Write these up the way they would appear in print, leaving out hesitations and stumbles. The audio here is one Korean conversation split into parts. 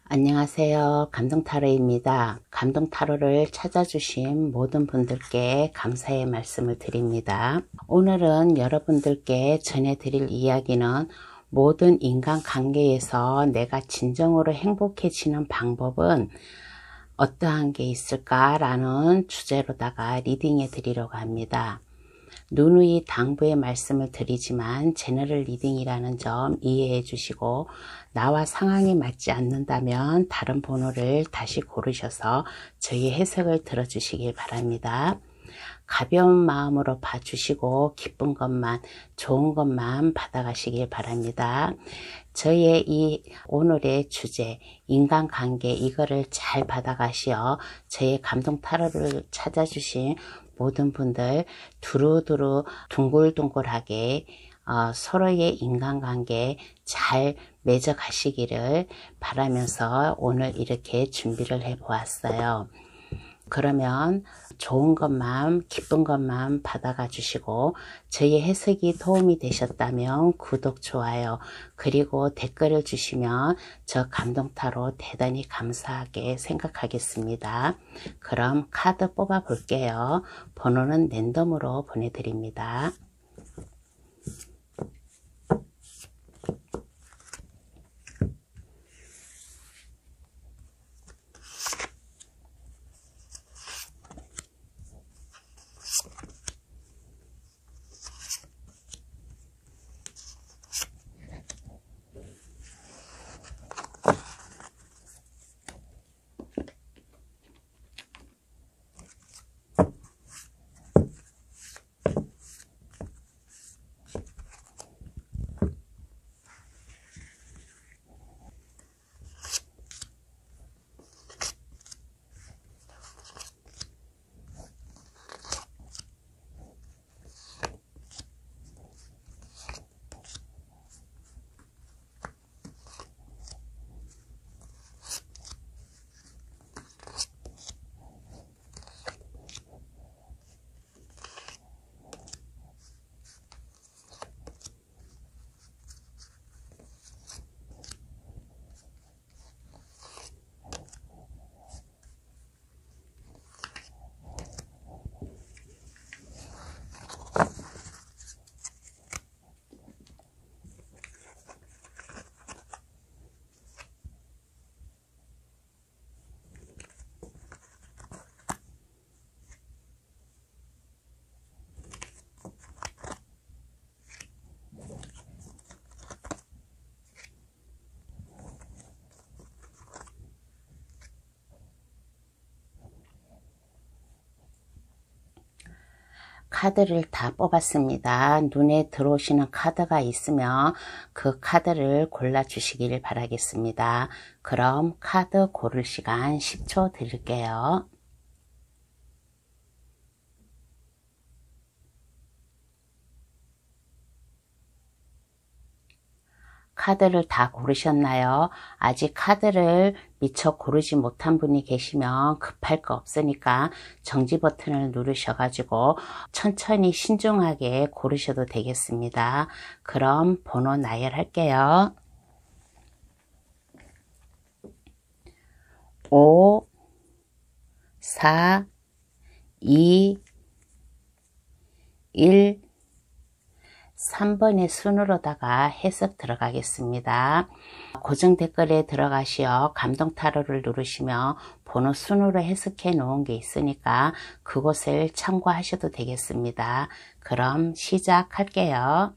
안녕하세요. 감동타로입니다. 감동타로를 찾아주신 모든 분들께 감사의 말씀을 드립니다. 오늘은 여러분들께 전해드릴 이야기는 모든 인간관계에서 내가 진정으로 행복해지는 방법은 어떠한 게 있을까라는 주제로다가 리딩해 드리려고 합니다. 누누이 당부의 말씀을 드리지만 제너럴 리딩이라는 점 이해해 주시고 나와 상황이 맞지 않는다면 다른 번호를 다시 고르셔서 저희 해석을 들어주시길 바랍니다. 가벼운 마음으로 봐주시고 기쁜 것만 좋은 것만 받아가시길 바랍니다. 저희의 이 오늘의 주제 인간관계 이거를 잘 받아가시어 저희 감동타로를 찾아주신 모든 분들 두루두루 둥글둥글하게 서로의 인간관계 잘 맺어 가시기를 바라면서 오늘 이렇게 준비를 해 보았어요. 그러면 좋은 것만 기쁜 것만 받아가 주시고 저희 해석이 도움이 되셨다면 구독, 좋아요 그리고 댓글을 주시면 저 감동타로 대단히 감사하게 생각하겠습니다. 그럼 카드 뽑아 볼게요. 번호는 랜덤으로 보내드립니다. 카드를 다 뽑았습니다. 눈에 들어오시는 카드가 있으면 그 카드를 골라 주시길 바라겠습니다. 그럼 카드 고를 시간 10초 드릴게요. 카드를 다 고르셨나요? 아직 카드를 미처 고르지 못한 분이 계시면 급할 거 없으니까 정지 버튼을 누르셔가지고 천천히 신중하게 고르셔도 되겠습니다. 그럼 번호 나열할게요. 5, 4, 2, 1, 3번의 순으로다가 해석 들어가겠습니다. 고정 댓글에 들어가시어 감동타로를 누르시면 번호 순으로 해석해 놓은 게 있으니까 그곳을 참고하셔도 되겠습니다. 그럼 시작할게요.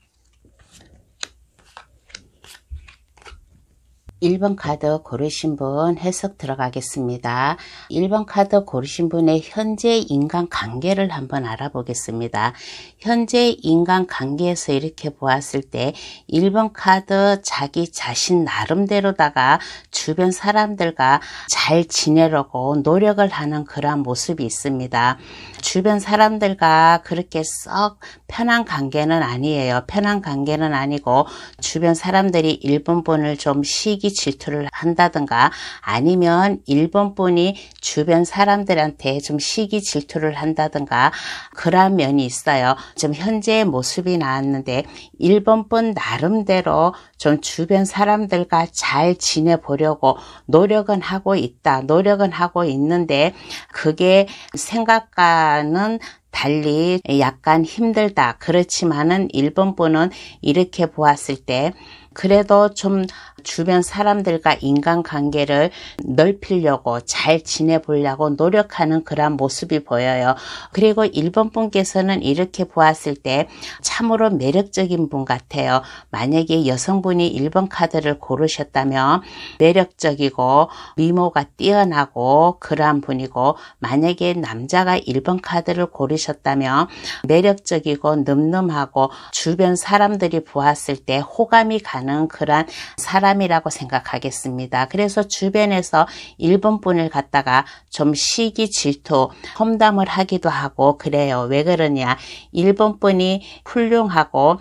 1번 카드 고르신 분 해석 들어가겠습니다. 1번 카드 고르신 분의 현재 인간관계를 한번 알아보겠습니다. 현재 인간관계에서 이렇게 보았을 때 1번 카드 자기 자신 나름대로다가 주변 사람들과 잘 지내려고 노력을 하는 그러한 모습이 있습니다. 주변 사람들과 그렇게 썩 편한 관계는 아니에요. 편한 관계는 아니고 주변 사람들이 1번 분을 좀 시기 시기 질투를 한다든가 아니면 일본 분이 주변 사람들한테 좀 시기 질투를 한다든가 그런 면이 있어요. 좀 현재의 모습이 나왔는데 일본 분 나름대로 좀 주변 사람들과 잘 지내보려고 노력은 하고 있다. 노력은 하고 있는데 그게 생각과는 달리 약간 힘들다. 그렇지만은 일본 분은 이렇게 보았을 때 그래도 좀 주변 사람들과 인간관계를 넓히려고 잘 지내보려고 노력하는 그런 모습이 보여요. 그리고 일본 분께서는 이렇게 보았을 때 참으로 매력적인 분 같아요. 만약에 여성분이 1번 카드를 고르셨다면 매력적이고 미모가 뛰어나고 그러한 분이고 만약에 남자가 1번 카드를 고르셨다면 매력적이고 늠름하고 주변 사람들이 보았을 때 호감이 가는 그런 사람이라고 생각하겠습니다. 그래서 주변에서 일본 분을 갖다가 좀 시기 질투, 험담을 하기도 하고 그래요. 왜 그러냐? 일본 분이 훌륭하고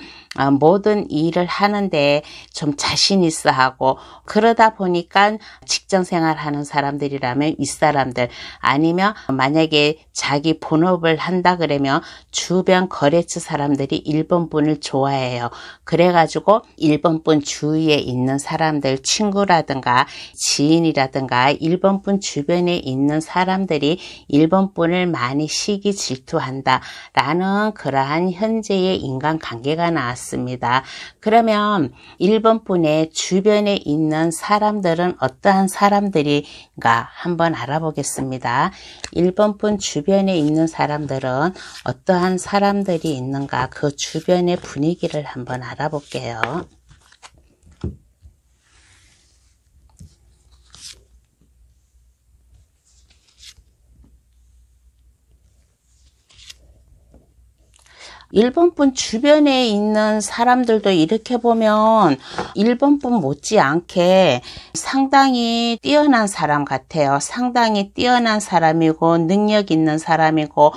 모든 일을 하는데 좀 자신 있어 하고 그러다 보니까 직장 생활하는 사람들이라면 윗사람들 아니면 만약에 자기 본업을 한다 그러면 주변 거래처 사람들이 일본 분을 좋아해요. 그래가지고 일본 분 주위에 있는 사람들 친구라든가 지인이라든가 일본 분 주변에 있는 사람들이 일본 분을 많이 시기 질투한다 라는 그러한 현재의 인간관계가 나왔습니다. 그러면 일본 분의 주변에 있는 사람들은 어떠한 사람들인가 한번 알아보겠습니다. 일본 분 주변에 있는 사람들은 어떠한 사람들이 있는가 그 주변의 분위기를 한번 알아볼게요. 일본 분 주변에 있는 사람들도 이렇게 보면 일본 분 못지않게 상당히 뛰어난 사람 같아요. 상당히 뛰어난 사람이고 능력 있는 사람이고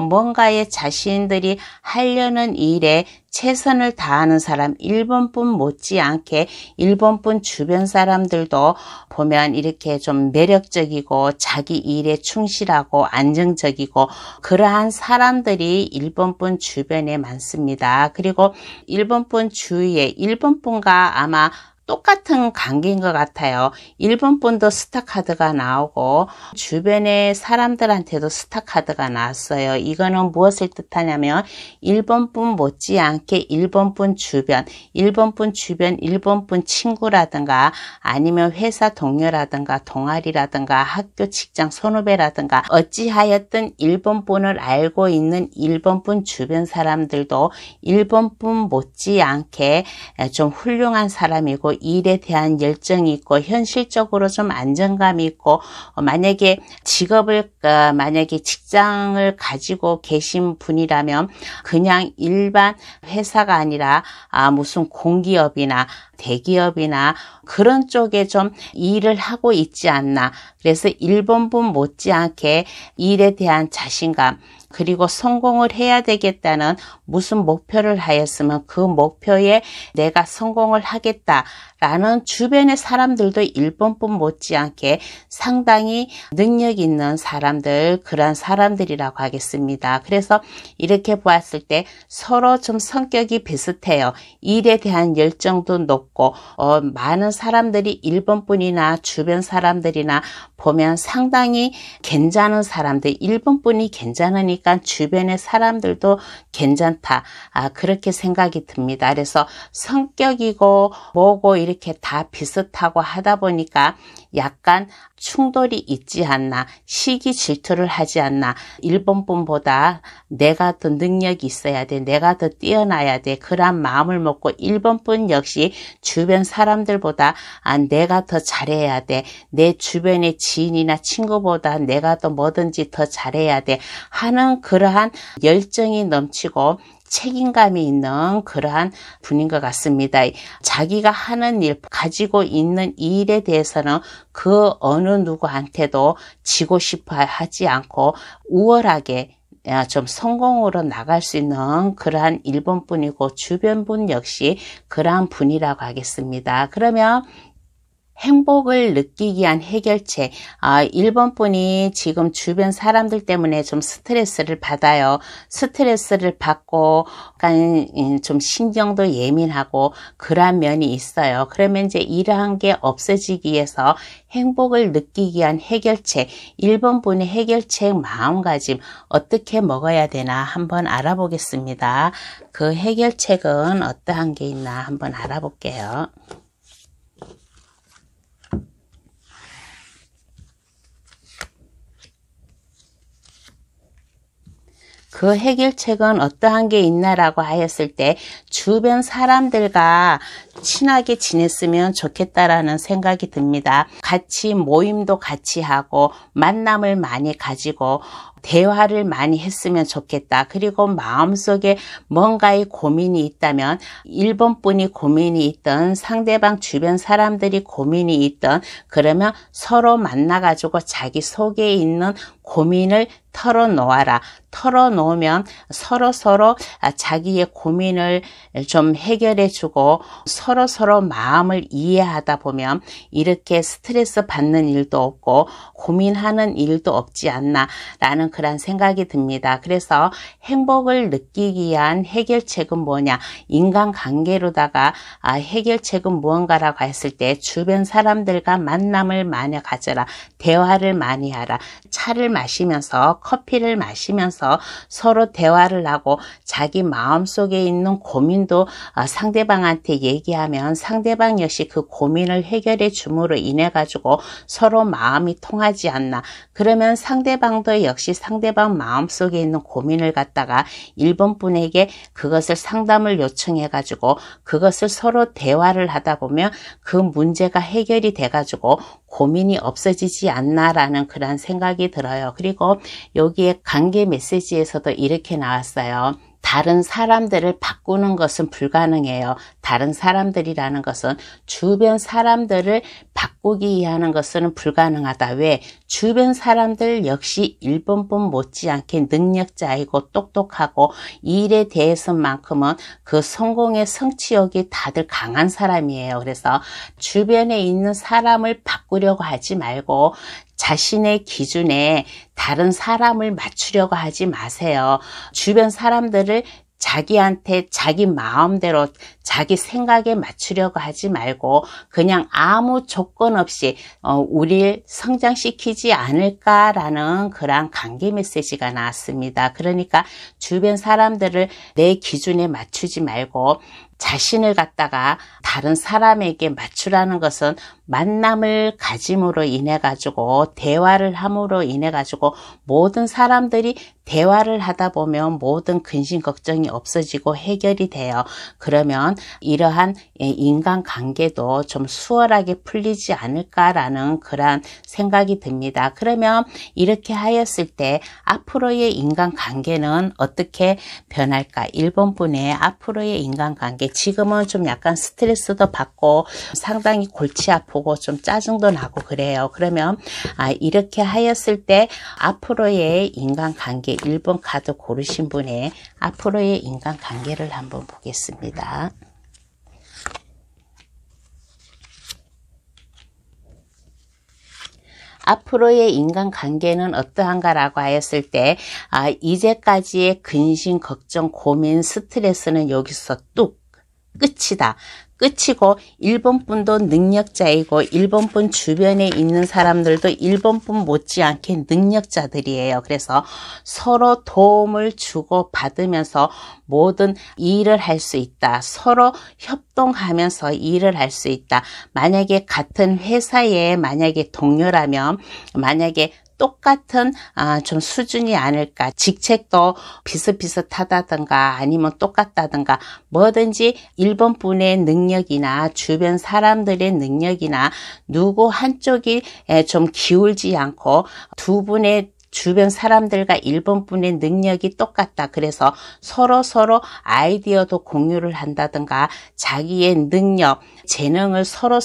뭔가에 자신들이 하려는 일에 최선을 다하는 사람, 일본 분 못지않게 일본 분 주변 사람들도 보면 이렇게 좀 매력적이고 자기 일에 충실하고 안정적이고 그러한 사람들이 일본 분 주변에 많습니다. 그리고 일본 분 주위에 일본 분과 아마 똑같은 관계인 것 같아요. 일본 분도 스타카드가 나오고 주변의 사람들한테도 스타카드가 나왔어요. 이거는 무엇을 뜻하냐면 일본 분 못지않게 일본 분 주변, 일본 분 주변, 일본 분 친구라든가 아니면 회사 동료라든가 동아리라든가 학교 직장 선후배라든가 어찌하였든 일본 분을 알고 있는 일본 분 주변 사람들도 일본 분 못지않게 좀 훌륭한 사람이고 일에 대한 열정이 있고 현실적으로 좀 안정감이 있고 만약에 만약에 직장을 가지고 계신 분이라면 그냥 일반 회사가 아니라 무슨 공기업이나 대기업이나 그런 쪽에 좀 일을 하고 있지 않나. 그래서 일본 분 못지않게 일에 대한 자신감 그리고 성공을 해야 되겠다는 무슨 목표를 하였으면 그 목표에 내가 성공을 하겠다라는 주변의 사람들도 일본 분 못지않게 상당히 능력 있는 사람들 그런 사람들이라고 하겠습니다. 그래서 이렇게 보았을 때 서로 좀 성격이 비슷해요. 일에 대한 열정도 높고 많은 사람들이 일본 분이나 주변 사람들이나 보면 상당히 괜찮은 사람들 일본 분이 괜찮으니까 주변의 사람들도 괜찮다. 그렇게 생각이 듭니다. 그래서 성격이고 뭐고 이렇게 다 비슷하고 하다 보니까 약간 충돌이 있지 않나 시기 질투를 하지 않나 일본 분보다 내가 더 능력이 있어야 돼 내가 더 뛰어나야 돼 그런 마음을 먹고 일본 분 역시 주변 사람들보다 내가 더 잘해야 돼 내 주변의 지인이나 친구보다 내가 더 뭐든지 더 잘해야 돼 하는 그러한 열정이 넘치고 책임감이 있는 그러한 분인 것 같습니다. 자기가 하는 일, 가지고 있는 일에 대해서는 그 어느 누구한테도 지고 싶어 하지 않고 우월하게 좀 성공으로 나갈 수 있는 그러한 일본 분이고 주변 분 역시 그러한 분이라고 하겠습니다. 그러면 행복을 느끼기 위한 해결책. 1번 분이 지금 주변 사람들 때문에 좀 스트레스를 받아요. 스트레스를 받고 약간 좀 신경도 예민하고 그러한 면이 있어요. 그러면 이제 이러한 게 없어지기 위해서 행복을 느끼기 위한 해결책, 1번 분의 해결책 마음가짐 어떻게 먹어야 되나 한번 알아보겠습니다. 그 해결책은 어떠한 게 있나 한번 알아볼게요. 그 해결책은 어떠한 게 있나라고 하였을 때 주변 사람들과 친하게 지냈으면 좋겠다라는 생각이 듭니다. 같이 모임도 같이 하고 만남을 많이 가지고 대화를 많이 했으면 좋겠다. 그리고 마음속에 뭔가의 고민이 있다면 1번 분이 고민이 있던 상대방 주변 사람들이 고민이 있던 그러면 서로 만나가지고 자기 속에 있는 고민을 털어놓아라. 털어놓으면 서로 자기의 고민을 좀 해결해주고 서로 마음을 이해하다 보면 이렇게 스트레스 받는 일도 없고 고민하는 일도 없지 않나 라는 그런 생각이 듭니다. 그래서 행복을 느끼기 위한 해결책은 뭐냐? 인간관계로다가 해결책은 무언가라고 했을 때 주변 사람들과 만남을 많이 가져라. 대화를 많이 하라. 차를 마시면서 커피를 마시면서 서로 대화를 하고 자기 마음속에 있는 고민도 상대방한테 얘기하면 상대방 역시 그 고민을 해결해 줌으로 인해 가지고 서로 마음이 통하지 않나. 그러면 상대방도 역시 상대방 마음속에 있는 고민을 갖다가 1번 분에게 그것을 상담을 요청해 가지고 그것을 서로 대화를 하다 보면 그 문제가 해결이 돼 가지고 고민이 없어지지 않나라는 그런 생각이 들어요. 그리고 여기에 관계 메시지에서도 이렇게 나왔어요. 다른 사람들을 바꾸는 것은 불가능해요. 다른 사람들이라는 것은 주변 사람들을 바꾸기 위하는 것은 불가능하다. 왜? 주변 사람들 역시 1번 분 못지않게 능력자이고 똑똑하고 일에 대해서만큼은 그 성공의 성취욕이 다들 강한 사람이에요. 그래서 주변에 있는 사람을 바꾸려고 하지 말고 자신의 기준에 다른 사람을 맞추려고 하지 마세요. 주변 사람들을 자기한테 자기 마음대로 자기 생각에 맞추려고 하지 말고 그냥 아무 조건 없이 우리를 성장시키지 않을까라는 그런 관계 메시지가 나왔습니다. 그러니까 주변 사람들을 내 기준에 맞추지 말고 자신을 갖다가 다른 사람에게 맞추라는 것은 만남을 가짐으로 인해 가지고 대화를 함으로 인해 가지고 모든 사람들이 대화를 하다 보면 모든 근심 걱정이 없어지고 해결이 돼요. 그러면 이러한 인간관계도 좀 수월하게 풀리지 않을까라는 그런 생각이 듭니다. 그러면 이렇게 하였을 때 앞으로의 인간관계는 어떻게 변할까? 1번 분의 앞으로의 인간관계 지금은 좀 약간 스트레스도 받고 상당히 골치 아프고 좀 짜증도 나고 그래요. 그러면 이렇게 하였을 때 앞으로의 인간관계 1번 카드 고르신 분의 앞으로의 인간관계를 한번 보겠습니다. 앞으로의 인간관계는 어떠한가라고 하였을 때 이제까지의 근심, 걱정, 고민, 스트레스는 여기서 뚝 끝이다. 끝이고 1번 분도 능력자이고 1번 분 주변에 있는 사람들도 1번 분 못지않게 능력자들이에요. 그래서 서로 도움을 주고 받으면서 모든 일을 할 수 있다. 서로 협동하면서 일을 할 수 있다. 만약에 같은 회사에 만약에 동료라면 만약에 똑같은 좀 수준이 아닐까. 직책도 비슷비슷하다든가 아니면 똑같다든가 뭐든지 1번 분의 능력이나 주변 사람들의 능력이나 누구 한쪽이 좀 기울지 않고 두 분의 주변 사람들과 1번 분의 능력이 똑같다. 그래서 서로 아이디어도 공유를 한다든가 자기의 능력, 재능을 서로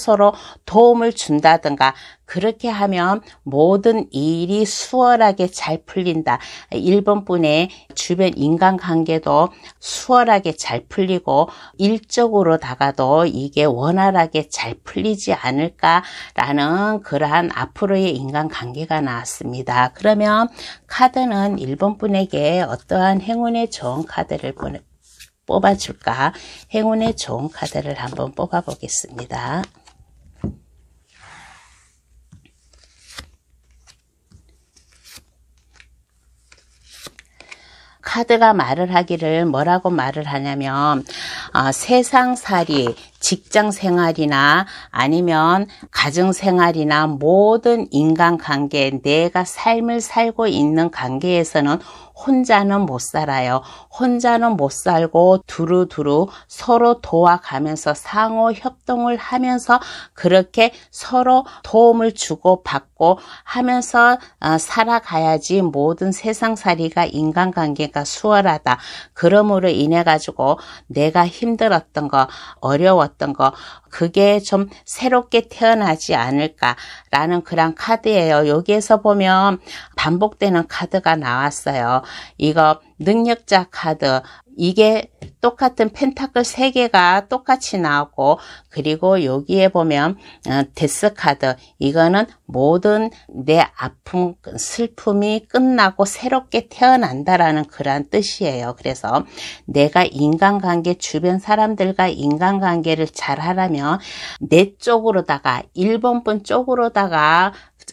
도움을 준다든가 그렇게 하면 모든 일이 수월하게 잘 풀린다. 1번 분의 주변 인간관계도 수월하게 잘 풀리고 일적으로다가도 이게 원활하게 잘 풀리지 않을까라는 그러한 앞으로의 인간관계가 나왔습니다. 그러면 카드는 1번 분에게 어떠한 행운의 좋은 카드를 뽑아줄까? 행운의 좋은 카드를 한번 뽑아보겠습니다. 카드가 말을 하기를 뭐라고 말을 하냐면 세상살이, 직장생활이나 아니면 가정생활이나 모든 인간관계, 내가 삶을 살고 있는 관계에서는 혼자는 못 살아요. 혼자는 못 살고 두루두루 서로 도와가면서 상호 협동을 하면서 그렇게 서로 도움을 주고 받고 하면서 살아가야지 모든 세상살이가 인간관계가 수월하다. 그러므로 인해 가지고 내가 힘들었던 거, 어려웠던 거 그게 좀 새롭게 태어나지 않을까라는 그런 카드예요. 여기에서 보면 반복되는 카드가 나왔어요. 이거 능력자 카드, 이게 똑같은 펜타클 3개가 똑같이 나오고, 그리고 여기에 보면 데스 카드, 이거는 모든 내 아픔, 슬픔이 끝나고 새롭게 태어난다라는 그런 뜻이에요. 그래서 내가 인간관계, 주변 사람들과 인간관계를 잘 하려면 내 쪽으로다가 1번 분 쪽으로다가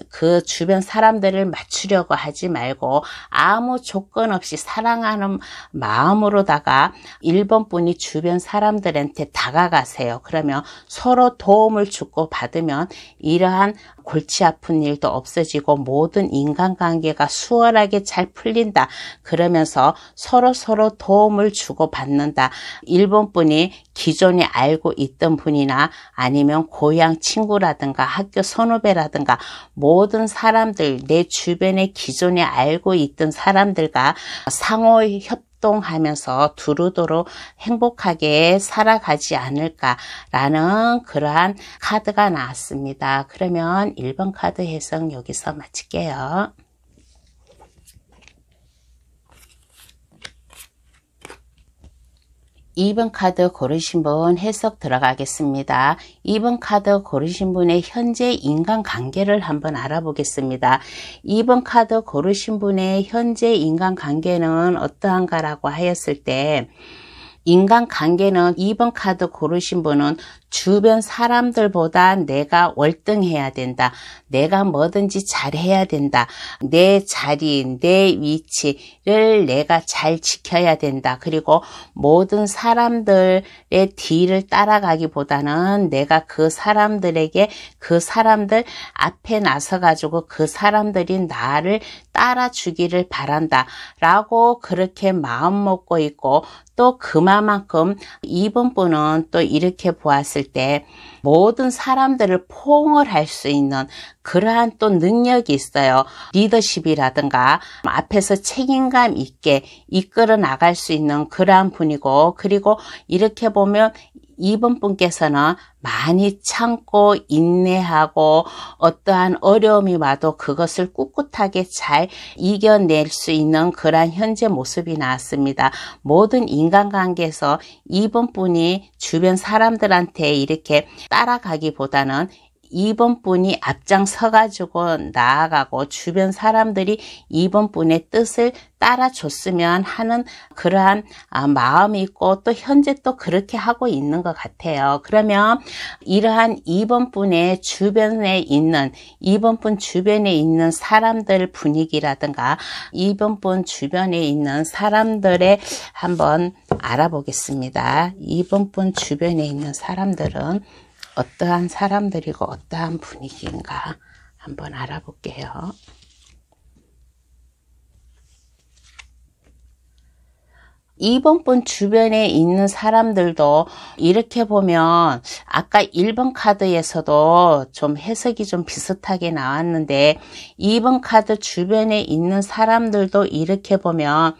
그 주변 사람들을 맞추려고 하지 말고 아무 조건 없이 사랑하는 마음으로다가 1번 분이 주변 사람들한테 다가가세요. 그러면 서로 도움을 주고 받으면 이러한 골치 아픈 일도 없어지고 모든 인간관계가 수월하게 잘 풀린다. 그러면서 서로 도움을 주고 받는다. 1번 분이 기존에 알고 있던 분이나 아니면 고향 친구라든가 학교 선후배라든가 모든 사람들, 내 주변에 기존에 알고 있던 사람들과 상호 협동하면서 두루두루 행복하게 살아가지 않을까라는 그러한 카드가 나왔습니다. 그러면 1번 카드 해석 여기서 마칠게요. 2번 카드 고르신 분 해석 들어가겠습니다. 2번 카드 고르신 분의 현재 인간관계를 한번 알아보겠습니다. 2번 카드 고르신 분의 현재 인간관계는 어떠한가라고 하였을 때 인간관계는 2번 카드 고르신 분은 주변 사람들보다 내가 월등해야 된다. 내가 뭐든지 잘해야 된다. 내 자리, 내 위치를 내가 잘 지켜야 된다. 그리고 모든 사람들의 뒤를 따라가기보다는 내가 그 사람들에게 그 사람들 앞에 나서가지고 그 사람들이 나를 따라주기를 바란다. 라고 그렇게 마음 먹고 있고 또 그만큼 2번 분은 또 이렇게 보았을 때 모든 사람들을 포용을 할 수 있는 그러한 또 능력이 있어요. 리더십이라든가 앞에서 책임감 있게 이끌어 나갈 수 있는 그러한 분이고 그리고 이렇게 보면 2번 분께서는 많이 참고 인내하고 어떠한 어려움이 와도 그것을 꿋꿋하게 잘 이겨낼 수 있는 그러한 현재 모습이 나왔습니다. 모든 인간관계에서 2번 분이 주변 사람들한테 이렇게 따라가기보다는 2번 분이 앞장서 가지고 나아가고 주변 사람들이 2번 분의 뜻을 따라줬으면 하는 그러한 마음이 있고 또 현재 또 그렇게 하고 있는 것 같아요. 그러면 이러한 2번 분의 주변에 있는 2번 분 주변에 있는 사람들 분위기라든가 2번 분 주변에 있는 사람들의 한번 알아보겠습니다. 2번 분 주변에 있는 사람들은 어떠한 사람들이고 어떠한 분위기인가 한번 알아볼게요. 2번 분 주변에 있는 사람들도 이렇게 보면 아까 1번 카드에서도 좀 해석이 좀 비슷하게 나왔는데 2번 카드 주변에 있는 사람들도 이렇게 보면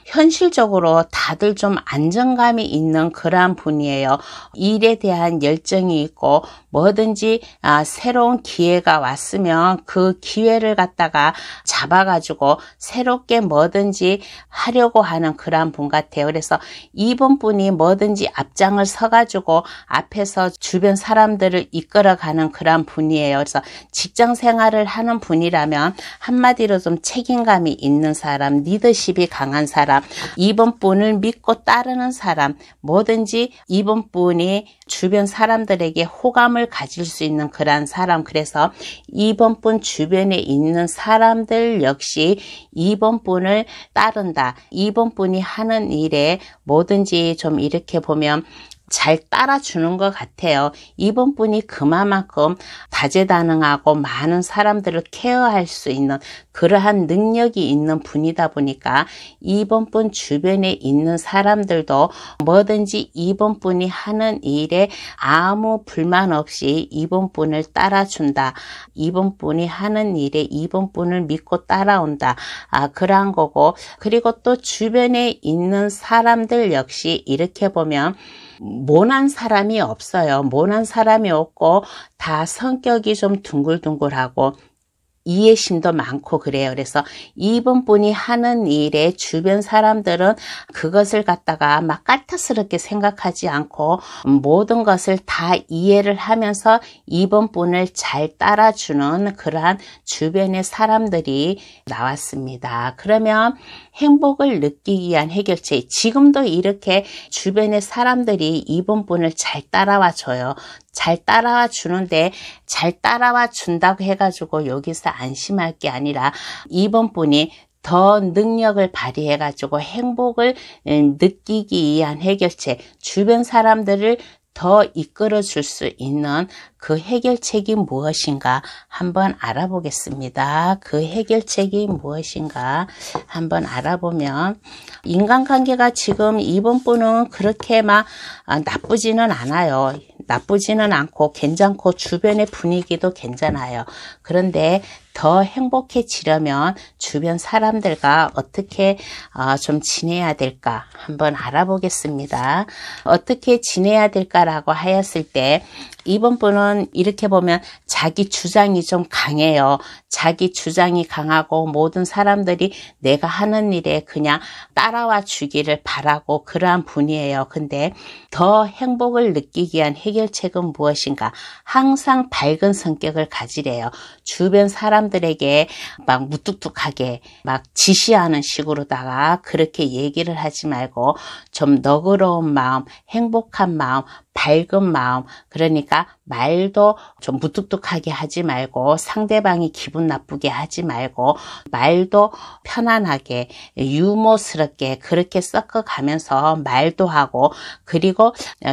현실적으로 다들 좀 안정감이 있는 그러한 분이에요. 일에 대한 열정이 있고 뭐든지 새로운 기회가 왔으면 그 기회를 갖다가 잡아가지고 새롭게 뭐든지 하려고 하는 그러한 분 같아요. 그래서 이번 분이 뭐든지 앞장을 서가지고 앞에서 주변 사람들을 이끌어가는 그러한 분이에요. 그래서 직장 생활을 하는 분이라면 한마디로 좀 책임감이 있는 사람, 리더십이 강한 사람, 이번 분을 믿고 따르는 사람, 뭐든지 이번 분이 주변 사람들에게 호감을 가질 수 있는 그러한 사람. 그래서 이번 분 주변에 있는 사람들 역시 이번 분을 따른다. 이번 분이 하는 일에 뭐든지 좀 이렇게 보면 잘 따라주는 것 같아요. 이번 분이 그만큼 다재다능하고 많은 사람들을 케어할 수 있는 그러한 능력이 있는 분이다 보니까 이번 분 주변에 있는 사람들도 뭐든지 이번 분이 하는 일에 아무 불만 없이 이번 분을 따라준다. 이번 분이 하는 일에 이번 분을 믿고 따라온다. 그러한 거고, 그리고 또 주변에 있는 사람들 역시 이렇게 보면 모난 사람이 없어요. 모난 사람이 없고 다 성격이 좀 둥글둥글하고 이해심도 많고 그래요. 그래서 이번 분이 하는 일에 주변 사람들은 그것을 갖다가 막 까탈스럽게 생각하지 않고 모든 것을 다 이해를 하면서 이번 분을 잘 따라주는 그러한 주변의 사람들이 나왔습니다. 그러면 행복을 느끼기 위한 해결책, 지금도 이렇게 주변의 사람들이 이번 분을 잘 따라와 줘요. 잘 따라와 주는데 잘 따라와 준다고 해가지고 여기서 안심할 게 아니라 이번 분이 더 능력을 발휘해가지고 행복을 느끼기 위한 해결책, 주변 사람들을 더 이끌어 줄 수 있는 그 해결책이 무엇인가 한번 알아보겠습니다. 그 해결책이 무엇인가 한번 알아보면 인간관계가 지금 이번 분은 그렇게 막 나쁘지는 않아요. 나쁘지는 않고 괜찮고 주변의 분위기도 괜찮아요. 그런데 더 행복해지려면 주변 사람들과 어떻게 좀 지내야 될까 한번 알아보겠습니다. 어떻게 지내야 될까라고 하였을 때 이번 분은 이렇게 보면 자기 주장이 좀 강해요. 자기 주장이 강하고 모든 사람들이 내가 하는 일에 그냥 따라와 주기를 바라고 그러한 분이에요. 근데 더 행복을 느끼기 위한 해결책은 무엇인가? 항상 밝은 성격을 가지래요. 주변 사람들에게 막 무뚝뚝하게 막 지시하는 식으로다가 그렇게 얘기를 하지 말고 좀 너그러운 마음, 행복한 마음, 밝은 마음, 그러니까 말도 좀 무뚝뚝하게 하지 말고 상대방이 기분 나쁘게 하지 말고 말도 편안하게 유머스럽게 그렇게 섞어가면서 말도 하고, 그리고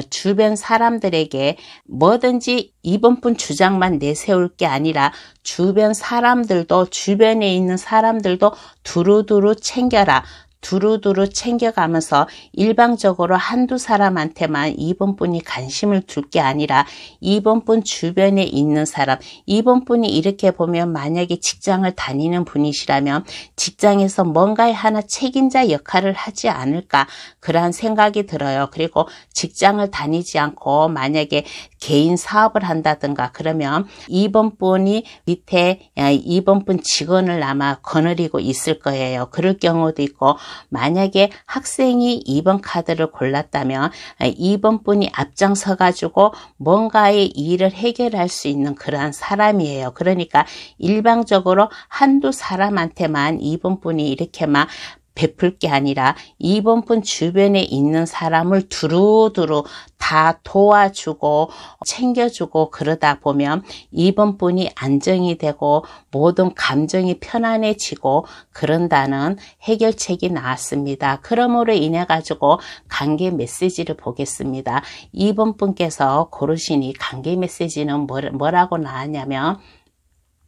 주변 사람들에게 뭐든지 이번 분 주장만 내세울 게 아니라 주변 사람들도, 주변에 있는 사람들도 두루두루 챙겨라. 두루두루 챙겨가면서 일방적으로 한두 사람한테만 이번 분이 관심을 둘 게 아니라 이번 분 주변에 있는 사람, 이번 분이 이렇게 보면 만약에 직장을 다니는 분이시라면 직장에서 뭔가에 하나 책임자 역할을 하지 않을까 그러한 생각이 들어요. 그리고 직장을 다니지 않고 만약에 개인 사업을 한다든가 그러면 이번 분이 밑에 이번 분 직원을 아마 거느리고 있을 거예요. 그럴 경우도 있고, 만약에 학생이 2번 카드를 골랐다면 2번 분이 앞장서 가지고 뭔가의 일을 해결할 수 있는 그러한 사람이에요. 그러니까 일방적으로 한두 사람한테만 2번 분이 이렇게 막 베풀 게 아니라 이번 분 주변에 있는 사람을 두루두루 다 도와주고 챙겨주고 그러다 보면 이번 분이 안정이 되고 모든 감정이 편안해지고 그런다는 해결책이 나왔습니다. 그러므로 인해 가지고 관계 메시지를 보겠습니다. 이번 분께서 고르시니 관계 메시지는 뭐라고 나왔냐면,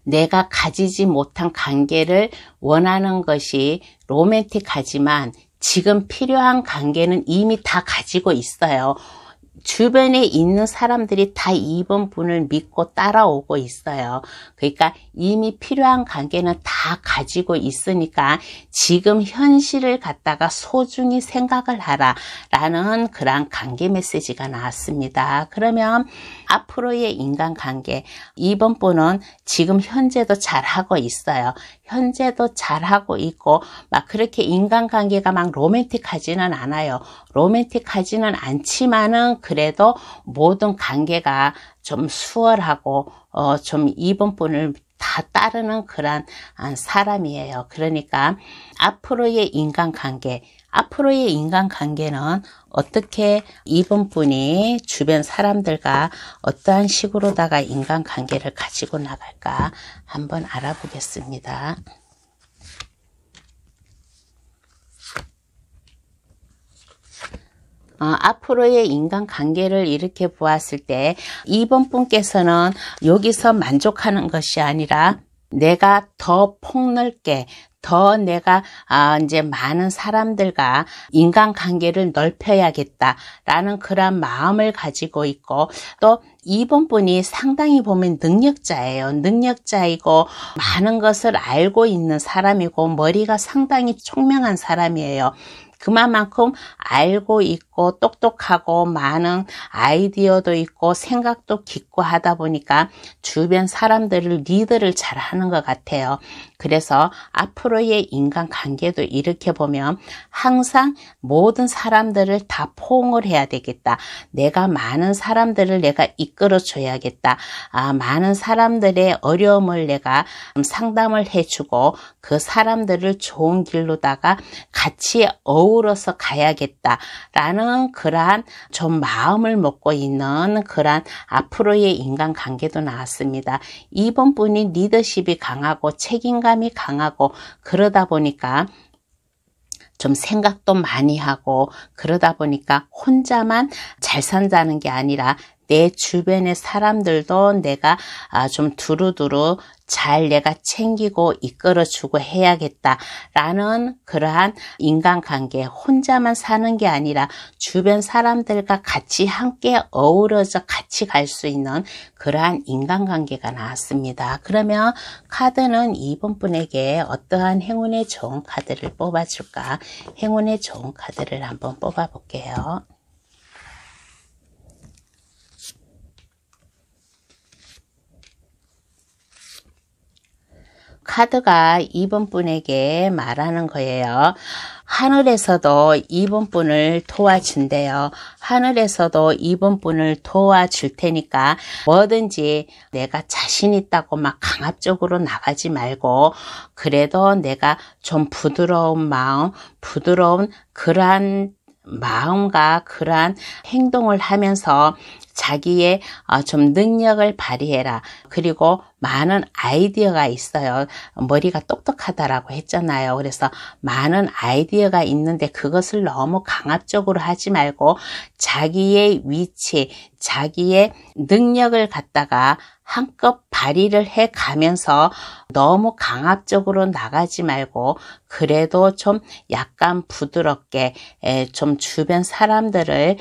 내가 가지지 못한 관계를 원하는 것이 로맨틱하지만 지금 필요한 관계는 이미 다 가지고 있어요. 주변에 있는 사람들이 다 이번 분을 믿고 따라오고 있어요. 그러니까 이미 필요한 관계는 다 다 가지고 있으니까 지금 현실을 갖다가 소중히 생각을 하라 라는 그런 관계 메시지가 나왔습니다. 그러면 앞으로의 인간관계, 이번 분은 지금 현재도 잘하고 있어요. 현재도 잘하고 있고 막 그렇게 인간관계가 막 로맨틱하지는 않아요. 로맨틱하지는 않지만은 그래도 모든 관계가 좀 수월하고 좀 이번 분을 다 따르는 그런 사람이에요. 그러니까 앞으로의 인간관계는 어떻게 이번 분이 주변 사람들과 어떠한 식으로다가 인간관계를 가지고 나갈까 한번 알아보겠습니다. 앞으로의 인간관계를 이렇게 보았을 때 이번 분께서는 여기서 만족하는 것이 아니라 내가 더 폭넓게 더 내가 이제 많은 사람들과 인간관계를 넓혀야겠다라는 그런 마음을 가지고 있고 또 이번 분이 상당히 보면 능력자예요. 능력자이고 많은 것을 알고 있는 사람이고 머리가 상당히 총명한 사람이에요. 그만큼 알고 있고 똑똑하고 많은 아이디어도 있고 생각도 깊고 하다 보니까 주변 사람들을 리드를 잘 하는 것 같아요. 그래서 앞으로의 인간관계도 이렇게 보면 항상 모든 사람들을 다 포용을 해야 되겠다. 내가 많은 사람들을 내가 이끌어 줘야겠다. 많은 사람들의 어려움을 내가 상담을 해주고 그 사람들을 좋은 길로다가 같이 어우러서 가야겠다라는 그러한 좀 마음을 먹고 있는 그러한 앞으로의 인간관계도 나왔습니다. 이번 분이 리더십이 강하고 책임감이 강하고 그러다 보니까 좀 생각도 많이 하고 그러다 보니까 혼자만 잘 산다는 게 아니라 내 주변의 사람들도 내가 좀 두루두루 잘 내가 챙기고 이끌어주고 해야겠다라는 그러한 인간관계, 혼자만 사는 게 아니라 주변 사람들과 같이 함께 어우러져 같이 갈 수 있는 그러한 인간관계가 나왔습니다. 그러면 카드는 이번 분에게 어떠한 행운의 좋은 카드를 뽑아줄까? 행운의 좋은 카드를 한번 뽑아볼게요. 카드가 이번 분에게 말하는 거예요. 하늘에서도 이번 분을 도와준대요. 하늘에서도 이번 분을 도와줄 테니까 뭐든지 내가 자신 있다고 막 강압적으로 나가지 말고 그래도 내가 좀 부드러운 마음, 부드러운 그러한 마음과 그러한 행동을 하면서 자기의 좀 능력을 발휘해라. 그리고 많은 아이디어가 있어요. 머리가 똑똑하다라고 했잖아요. 그래서 많은 아이디어가 있는데 그것을 너무 강압적으로 하지 말고 자기의 위치, 자기의 능력을 갖다가 한껏 발휘를 해 가면서 너무 강압적으로 나가지 말고 그래도 좀 약간 부드럽게 좀 주변 사람들을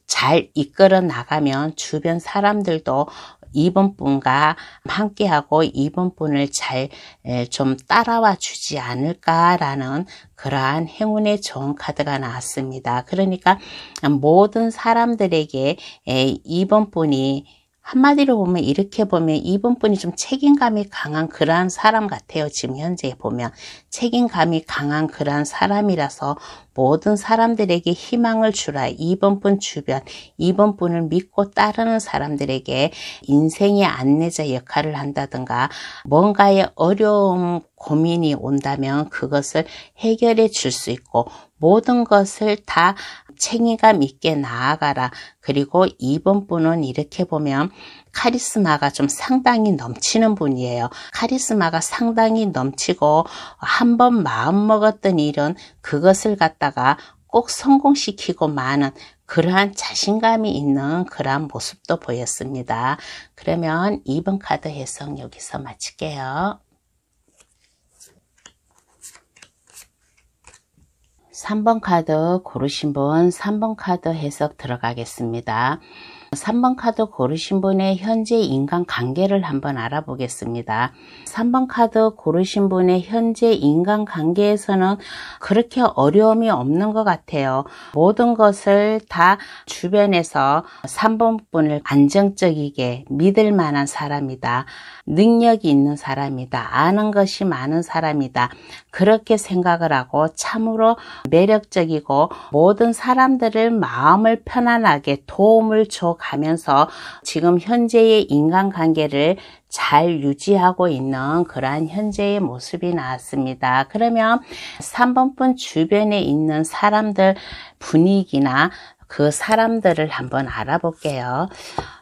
잘 이끌어 나가면 주변 사람들도 이번 분과 함께하고 이번 분을 잘 좀 따라와 주지 않을까라는 그러한 행운의 좋은 카드가 나왔습니다. 그러니까 모든 사람들에게 이번 분이 한마디로 보면 이렇게 보면 이번 분이 좀 책임감이 강한 그러한 사람 같아요. 지금 현재 보면 책임감이 강한 그러한 사람이라서 모든 사람들에게 희망을 주라. 이번 분 주변, 이번 분을 믿고 따르는 사람들에게 인생의 안내자 역할을 한다든가 뭔가의 어려움, 고민이 온다면 그것을 해결해 줄 수 있고 모든 것을 다 책임감 있게 나아가라. 그리고 이번 분은 이렇게 보면 카리스마가 좀 상당히 넘치는 분이에요. 카리스마가 상당히 넘치고 한번 마음먹었던 일은 그것을 갖다가 꼭 성공시키고 마는 그러한 자신감이 있는 그러한 모습도 보였습니다. 그러면 2번 카드 해석 여기서 마칠게요. 3번 카드 고르신 분 3번 카드 해석 들어가겠습니다. 3번 카드 고르신 분의 현재 인간관계를 한번 알아보겠습니다. 3번 카드 고르신 분의 현재 인간관계에서는 그렇게 어려움이 없는 것 같아요. 모든 것을 다 주변에서 3번 분을 안정적이게 믿을 만한 사람이다. 능력이 있는 사람이다. 아는 것이 많은 사람이다. 그렇게 생각을 하고 참으로 매력적이고 모든 사람들을 마음을 편안하게 도움을 줘가면서 지금 현재의 인간관계를 잘 유지하고 있는 그러한 현재의 모습이 나왔습니다. 그러면 3번 분 주변에 있는 사람들 분위기나 그 사람들을 한번 알아볼게요.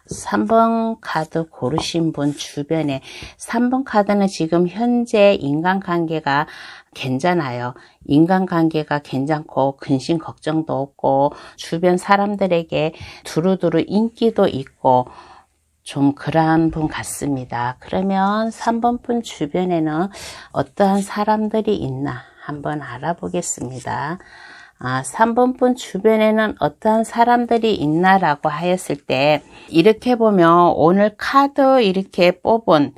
3번 카드 고르신 분 주변에 3번 카드는 지금 현재 인간관계가 괜찮아요. 인간관계가 괜찮고 근심 걱정도 없고 주변 사람들에게 두루두루 인기도 있고 좀 그러한 분 같습니다. 그러면 3번 분 주변에는 어떠한 사람들이 있나 한번 알아보겠습니다. 3번 분 주변에는 어떠한 사람들이 있나라고 하였을 때 이렇게 보면 오늘 카드 이렇게 뽑은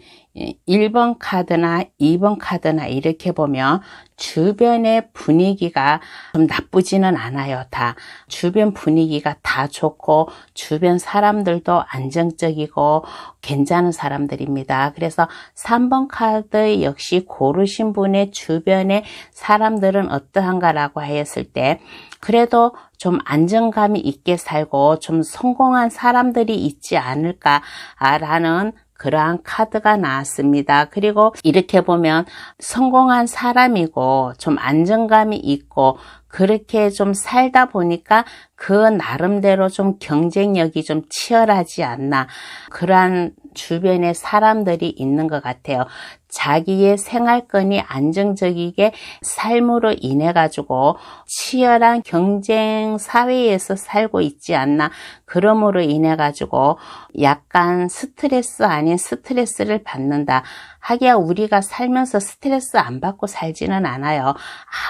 1번 카드나 2번 카드나 이렇게 보면 주변의 분위기가 좀 나쁘지는 않아요. 다 주변 분위기가 다 좋고 주변 사람들도 안정적이고 괜찮은 사람들입니다. 그래서 3번 카드 역시 고르신 분의 주변의 사람들은 어떠한가라고 하였을 때 그래도 좀 안정감이 있게 살고 좀 성공한 사람들이 있지 않을까라는 그러한 카드가 나왔습니다. 그리고 이렇게 보면 성공한 사람이고 좀 안정감이 있고 그렇게 좀 살다 보니까 그 나름대로 좀 경쟁력이 좀 치열하지 않나 그러한 주변에 사람들이 있는 것 같아요. 자기의 생활권이 안정적이게 삶으로 인해 가지고 치열한 경쟁 사회에서 살고 있지 않나 그러므로 인해 가지고 약간 스트레스 아닌 스트레스를 받는다. 하기야 우리가 살면서 스트레스 안 받고 살지는 않아요.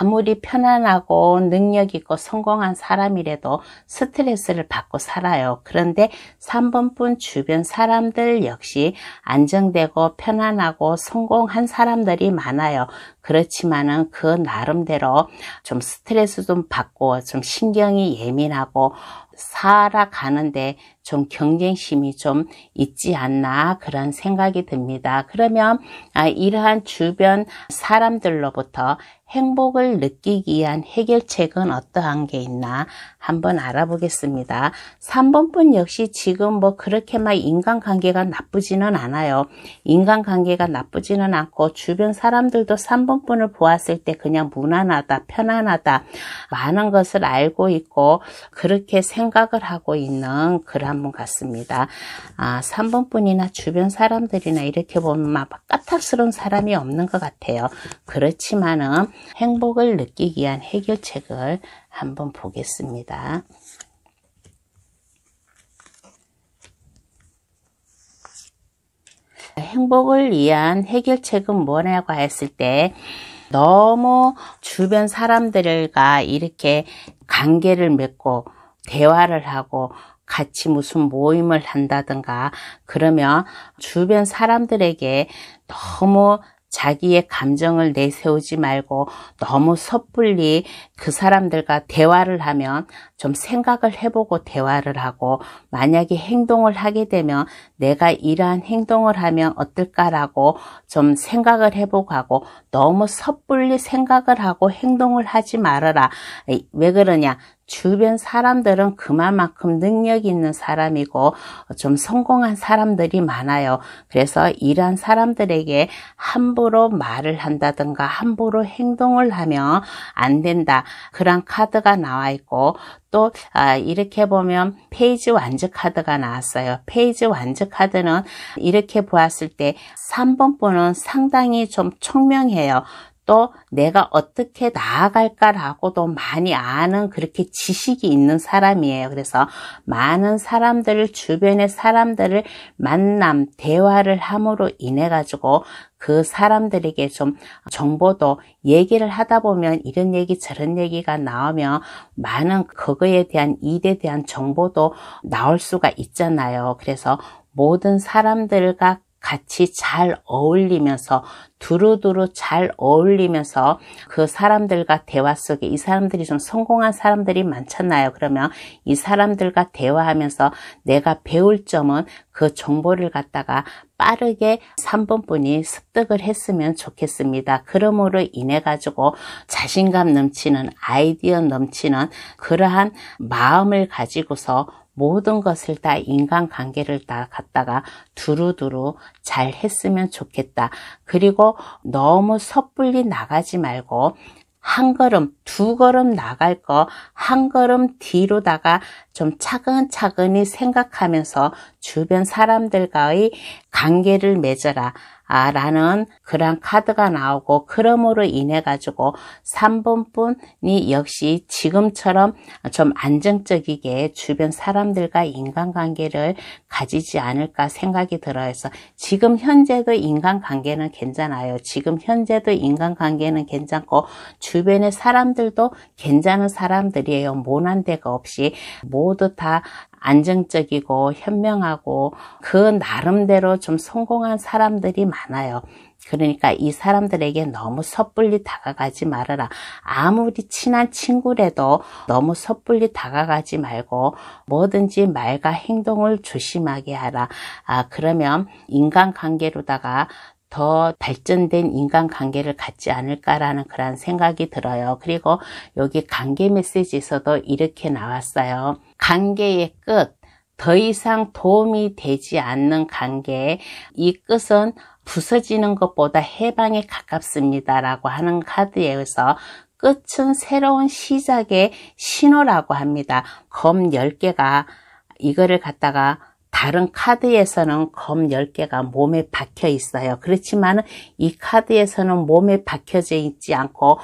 아무리 편안하고 능력 있고 성공한 사람이라도 스트레스를 받고 살아요. 그런데 3번 분 주변 사람들 역시 안정되고 편안하고 성공한 사람들이 많아요. 그렇지만은 그 나름대로 좀 스트레스 좀 받고 좀 신경이 예민하고 살아가는데 좀 경쟁심이 좀 있지 않나 그런 생각이 듭니다. 그러면 이러한 주변 사람들로부터 행복을 느끼기 위한 해결책은 어떠한 게 있나 한번 알아보겠습니다. 3번 분 역시 지금 뭐 그렇게 막 인간관계가 나쁘지는 않아요. 인간관계가 나쁘지는 않고 주변 사람들도 3번 분을 보았을 때 그냥 무난하다, 편안하다, 많은 것을 알고 있고 그렇게 생각을 하고 있는 그런 분 같습니다. 3번 분이나 주변 사람들이나 이렇게 보면 막 까탈스러운 사람이 없는 것 같아요. 그렇지만은 행복을 느끼기 위한 해결책을 한번 보겠습니다. 행복을 위한 해결책은 뭐냐고 했을 때 너무 주변 사람들과 이렇게 관계를 맺고 대화를 하고 같이 무슨 모임을 한다든가 그러면 주변 사람들에게 너무 자기의 감정을 내세우지 말고 너무 섣불리 그 사람들과 대화를 하면 좀 생각을 해보고 대화를 하고 만약에 행동을 하게 되면 내가 이러한 행동을 하면 어떨까라고 좀 생각을 해보고 하고 너무 섣불리 생각을 하고 행동을 하지 말아라. 왜 그러냐? 주변 사람들은 그만큼 능력 있는 사람이고 좀 성공한 사람들이 많아요. 그래서 이러한 사람들에게 함부로 말을 한다든가 함부로 행동을 하면 안 된다. 그런 카드가 나와 있고 또 이렇게 보면 페이지 완즈 카드가 나왔어요. 페이지 완즈 카드는 이렇게 보았을 때 3번 분은 상당히 좀 총명해요. 또 내가 어떻게 나아갈까라고도 많이 아는 그렇게 지식이 있는 사람이에요. 그래서 많은 사람들을 주변의 사람들을 만남, 대화를 함으로 인해 가지고 그 사람들에게 좀 정보도 얘기를 하다 보면 이런 얘기 저런 얘기가 나오면 많은 그거에 대한 일에 대한 정보도 나올 수가 있잖아요. 그래서 모든 사람들과 같이 잘 어울리면서 두루두루 잘 어울리면서 그 사람들과 대화 속에 이 사람들이 좀 성공한 사람들이 많잖아요. 그러면 이 사람들과 대화하면서 내가 배울 점은 그 정보를 갖다가 빠르게 3번분이 습득을 했으면 좋겠습니다. 그러므로 인해 가지고 자신감 넘치는 아이디어 넘치는 그러한 마음을 가지고서 모든 것을 다 인간관계를 다 갖다가 두루두루 잘 했으면 좋겠다. 그리고 너무 섣불리 나가지 말고 한 걸음, 두 걸음 나갈 거 한 걸음 뒤로다가 좀 차근차근히 생각하면서 주변 사람들과의 관계를 맺어라. 라는 그런 카드가 나오고, 그러므로 인해 가지고 3번분이 역시 지금처럼 좀 안정적이게 주변 사람들과 인간관계를 가지지 않을까 생각이 들어요. 지금 현재도 인간관계는 괜찮아요. 지금 현재도 인간관계는 괜찮고 주변의 사람들도 괜찮은 사람들이에요. 모난 데가 없이 모두 다 안정적이고 현명하고 그 나름대로 좀 성공한 사람들이 많아요. 그러니까 이 사람들에게 너무 섣불리 다가가지 말아라. 아무리 친한 친구라도 너무 섣불리 다가가지 말고 뭐든지 말과 행동을 조심하게 하라. 그러면 인간관계로다가 더 발전된 인간관계를 갖지 않을까라는 그런 생각이 들어요. 그리고 여기 관계 메시지에서도 이렇게 나왔어요. 관계의 끝, 더 이상 도움이 되지 않는 관계, 이 끝은 부서지는 것보다 해방에 가깝습니다 라고 하는 카드에서 끝은 새로운 시작의 신호라고 합니다. 검 10개가 이거를 갖다가 다른 카드에서는 검 10개가 몸에 박혀 있어요. 그렇지만 이 카드에서는 몸에 박혀져 있지 않고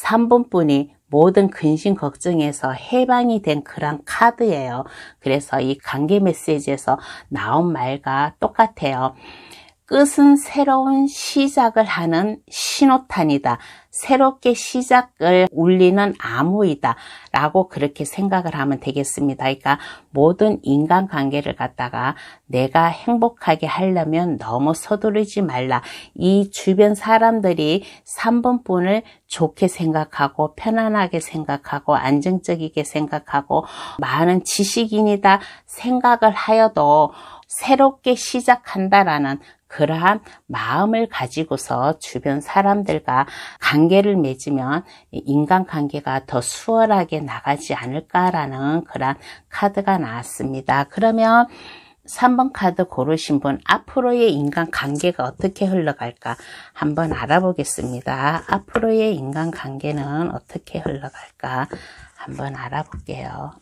3번분이 모든 근심 걱정에서 해방이 된 그런 카드예요. 그래서 이 관계 메시지에서 나온 말과 똑같아요. 끝은 새로운 시작을 하는 신호탄이다. 새롭게 시작을 울리는 암호이다. 라고 그렇게 생각을 하면 되겠습니다. 그러니까 모든 인간관계를 갖다가 내가 행복하게 하려면 너무 서두르지 말라. 이 주변 사람들이 3번분을 좋게 생각하고 편안하게 생각하고 안정적이게 생각하고 많은 지식인이다 생각을 하여도 새롭게 시작한다라는 그러한 마음을 가지고서 주변 사람들과 관계를 맺으면 인간관계가 더 수월하게 나가지 않을까라는 그런 카드가 나왔습니다. 그러면 3번 카드 고르신 분 앞으로의 인간관계가 어떻게 흘러갈까 한번 알아보겠습니다. 앞으로의 인간관계는 어떻게 흘러갈까 한번 알아볼게요.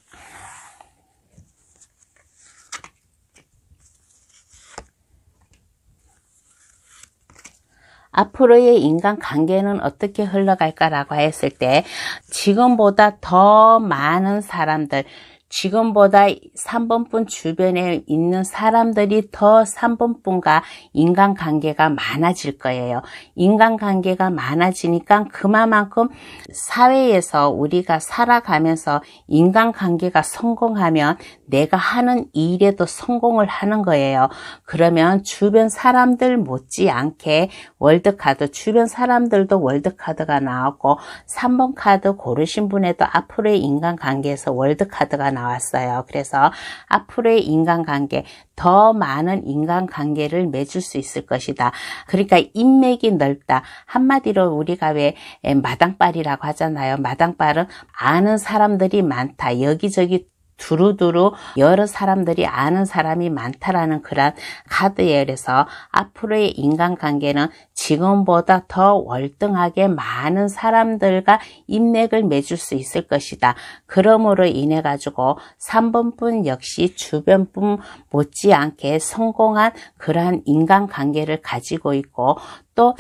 앞으로의 인간관계는 어떻게 흘러갈까라고 했을 때 지금보다 더 많은 사람들, 지금보다 3번분 주변에 있는 사람들이 더 3번분과 인간관계가 많아질 거예요. 인간관계가 많아지니까 그만큼 사회에서 우리가 살아가면서 인간관계가 성공하면 내가 하는 일에도 성공을 하는 거예요. 그러면 주변 사람들 못지않게 월드카드, 주변 사람들도 월드카드가 나왔고 3번 카드 고르신 분에도 앞으로의 인간관계에서 월드카드가 나왔어요. 그래서 앞으로의 인간관계, 더 많은 인간관계를 맺을 수 있을 것이다. 그러니까 인맥이 넓다. 한마디로 우리가 왜 마당발이라고 하잖아요. 마당발은 아는 사람들이 많다. 여기저기 두루두루 여러 사람들이 아는 사람이 많다라는 그런 카드예요. 그래서 앞으로의 인간관계는 지금보다 더 월등하게 많은 사람들과 인맥을 맺을 수 있을 것이다. 그러므로 인해 가지고 3번분 역시 주변분 못지않게 성공한 그러한 인간관계를 가지고 있고 또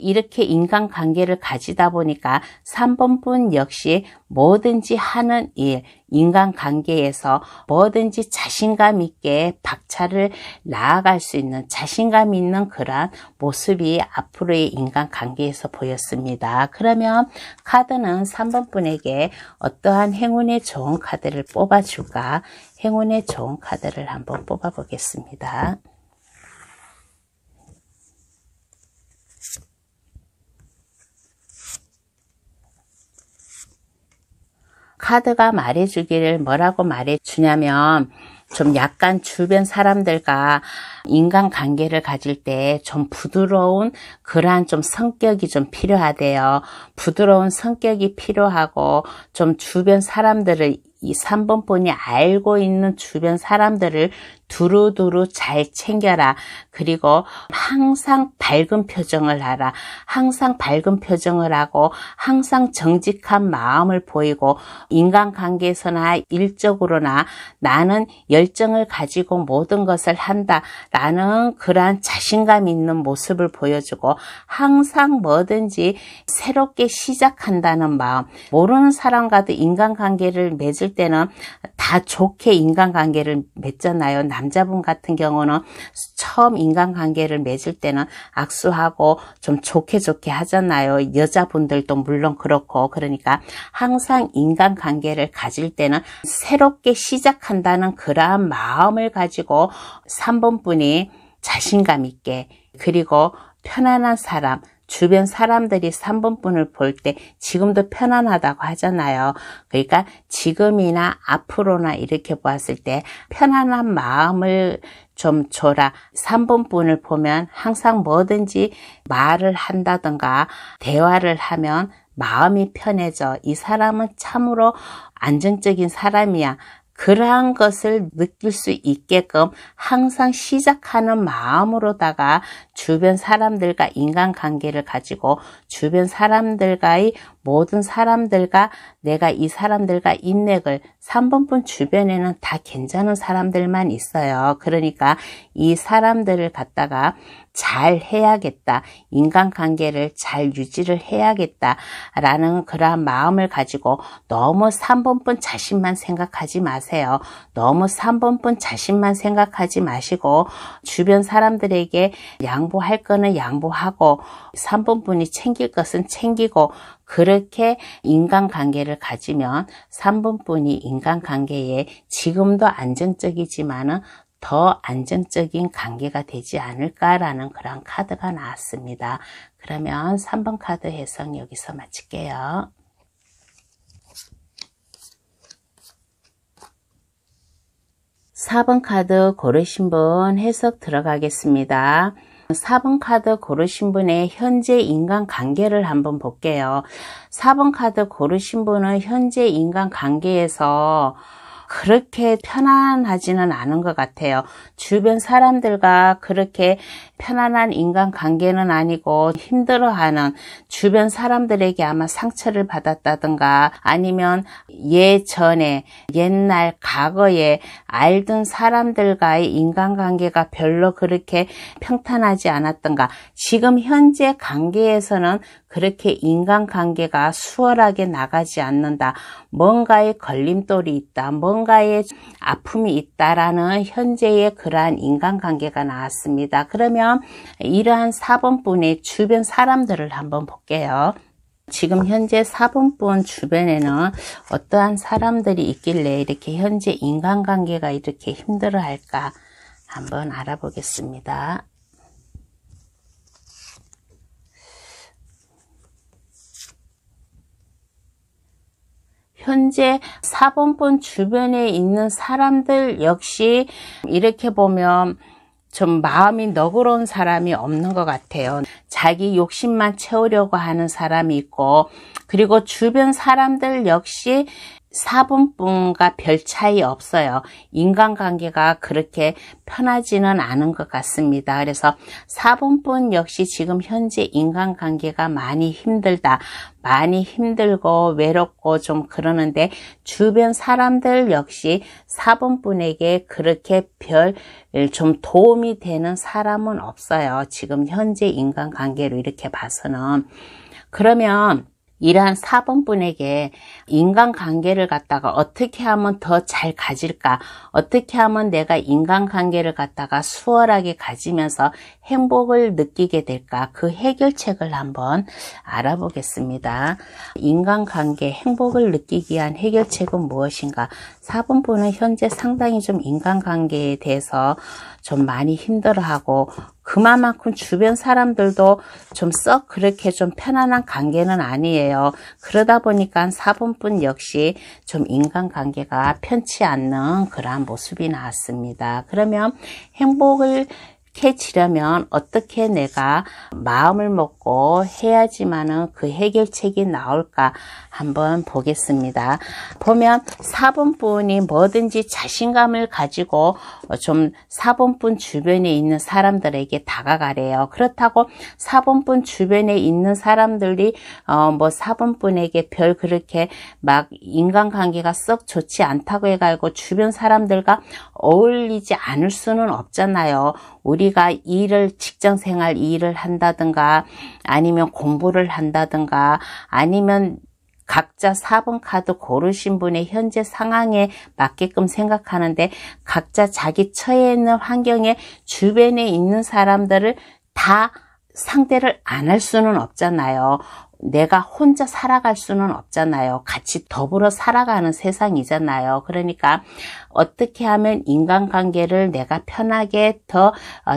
이렇게 인간관계를 가지다 보니까 3번분 역시 뭐든지 하는 일, 인간관계에서 뭐든지 자신감 있게 박차를 나아갈 수 있는 자신감 있는 그러한 모습이 앞으로의 인간관계에서 보였습니다. 그러면 카드는 3번 분에게 어떠한 행운의 좋은 카드를 뽑아줄까? 행운의 좋은 카드를 한번 뽑아 보겠습니다. 카드가 말해주기를 뭐라고 말해주냐면 좀 약간 주변 사람들과 인간관계를 가질 때 좀 부드러운 그러한 좀 성격이 좀 필요하대요. 부드러운 성격이 필요하고 좀 주변 사람들을 이 3번 분이 알고 있는 주변 사람들을 두루두루 잘 챙겨라. 그리고 항상 밝은 표정을 하라. 항상 밝은 표정을 하고 항상 정직한 마음을 보이고 인간관계에서나 일적으로나 나는 열정을 가지고 모든 것을 한다 라는 그러한 자신감 있는 모습을 보여주고 항상 뭐든지 새롭게 시작한다는 마음. 모르는 사람과도 인간관계를 맺을 때는 다 좋게 인간관계를 맺잖아요. 남자분 같은 경우는 처음 인간관계를 맺을 때는 악수하고 좀 좋게 하잖아요. 여자분들도 물론 그렇고. 그러니까 항상 인간관계를 가질 때는 새롭게 시작한다는 그러한 마음을 가지고 3번 분이 자신감 있게 그리고 편안한 사람, 주변 사람들이 3번 분을 볼 때 지금도 편안하다고 하잖아요. 그러니까 지금이나 앞으로나 이렇게 보았을 때 편안한 마음을 좀 줘라. 3번 분을 보면 항상 뭐든지 말을 한다든가 대화를 하면 마음이 편해져. 이 사람은 참으로 안정적인 사람이야. 그러한 것을 느낄 수 있게끔 항상 시작하는 마음으로다가 주변 사람들과 인간관계를 가지고 주변 사람들과의 모든 사람들과 내가 이 사람들과 인맥을 3번 분 주변에는 다 괜찮은 사람들만 있어요. 그러니까 이 사람들을 갖다가 잘 해야겠다. 인간관계를 잘 유지를 해야겠다. 라는 그러한 마음을 가지고 너무 3번 분 자신만 생각하지 마세요. 너무 3번 분 자신만 생각하지 마시고 주변 사람들에게 양보할 거는 양보하고 3번 분이 챙길 것은 챙기고 그렇게 인간관계를 가지면 3번 분이 인간관계에 지금도 안정적이지만은 더 안정적인 관계가 되지 않을까라는 그런 카드가 나왔습니다. 그러면 3번 카드 해석 여기서 마칠게요. 4번 카드 고르신 분 해석 들어가겠습니다. 4번 카드 고르신 분의 현재 인간관계를 한번 볼게요. 4번 카드 고르신 분은 현재 인간관계에서 그렇게 편안하지는 않은 것 같아요. 주변 사람들과 그렇게 편안한 인간관계는 아니고 힘들어하는 주변 사람들에게 아마 상처를 받았다든가 아니면 예전에 옛날 과거에 알던 사람들과의 인간관계가 별로 그렇게 평탄하지 않았던가 지금 현재 관계에서는 그렇게 인간관계가 수월하게 나가지 않는다. 뭔가의 걸림돌이 있다. 뭔가의 아픔이 있다라는 현재의 그러한 인간관계가 나왔습니다. 그러면 이러한 4번 분의 주변 사람들을 한번 볼게요. 지금 현재 4번 분 주변에는 어떠한 사람들이 있길래 이렇게 현재 인간관계가 이렇게 힘들어할까 한번 알아보겠습니다. 현재 4번 분 주변에 있는 사람들 역시 이렇게 보면 좀 마음이 너그러운 사람이 없는 것 같아요. 자기 욕심만 채우려고 하는 사람이 있고 그리고 주변 사람들 역시 4번 분과 별 차이 없어요. 인간관계가 그렇게 편하지는 않은 것 같습니다. 그래서 4번 분 역시 지금 현재 인간관계가 많이 힘들다. 많이 힘들고 외롭고 좀 그러는데 주변 사람들 역시 4번 분에게 그렇게 별 좀 도움이 되는 사람은 없어요. 지금 현재 인간관계로 이렇게 봐서는. 그러면 이러한 4번 분에게 인간관계를 갖다가 어떻게 하면 더 잘 가질까? 어떻게 하면 내가 인간관계를 갖다가 수월하게 가지면서 행복을 느끼게 될까? 그 해결책을 한번 알아보겠습니다. 인간관계, 행복을 느끼기 위한 해결책은 무엇인가? 4번 분은 현재 상당히 좀 인간관계에 대해서 좀 많이 힘들어하고 그만큼 주변 사람들도 좀 썩 그렇게 좀 편안한 관계는 아니에요. 그러다 보니까 4번 분 역시 좀 인간관계가 편치 않는 그러한 모습이 나왔습니다. 그러면 행복을 지려면 어떻게 내가 마음을 먹고 해야지만은 그 해결책이 나올까 한번 보겠습니다. 보면 4번 분이 뭐든지 자신감을 가지고 좀 4번 분 주변에 있는 사람들에게 다가가래요. 그렇다고 4번 분 주변에 있는 사람들이 뭐 4번 분에게 별 그렇게 막 인간관계가 썩 좋지 않다고 해가지고 주변 사람들과 어울리지 않을 수는 없잖아요. 우리가 직장생활 일을 한다든가 아니면 공부를 한다든가 아니면 각자 4번 카드 고르신 분의 현재 상황에 맞게끔 생각하는데 각자 자기 처해 있는 환경에 주변에 있는 사람들을 다 상대를 안 할 수는 없잖아요. 내가 혼자 살아갈 수는 없잖아요. 같이 더불어 살아가는 세상이잖아요. 그러니까 어떻게 하면 인간관계를 내가 편하게 더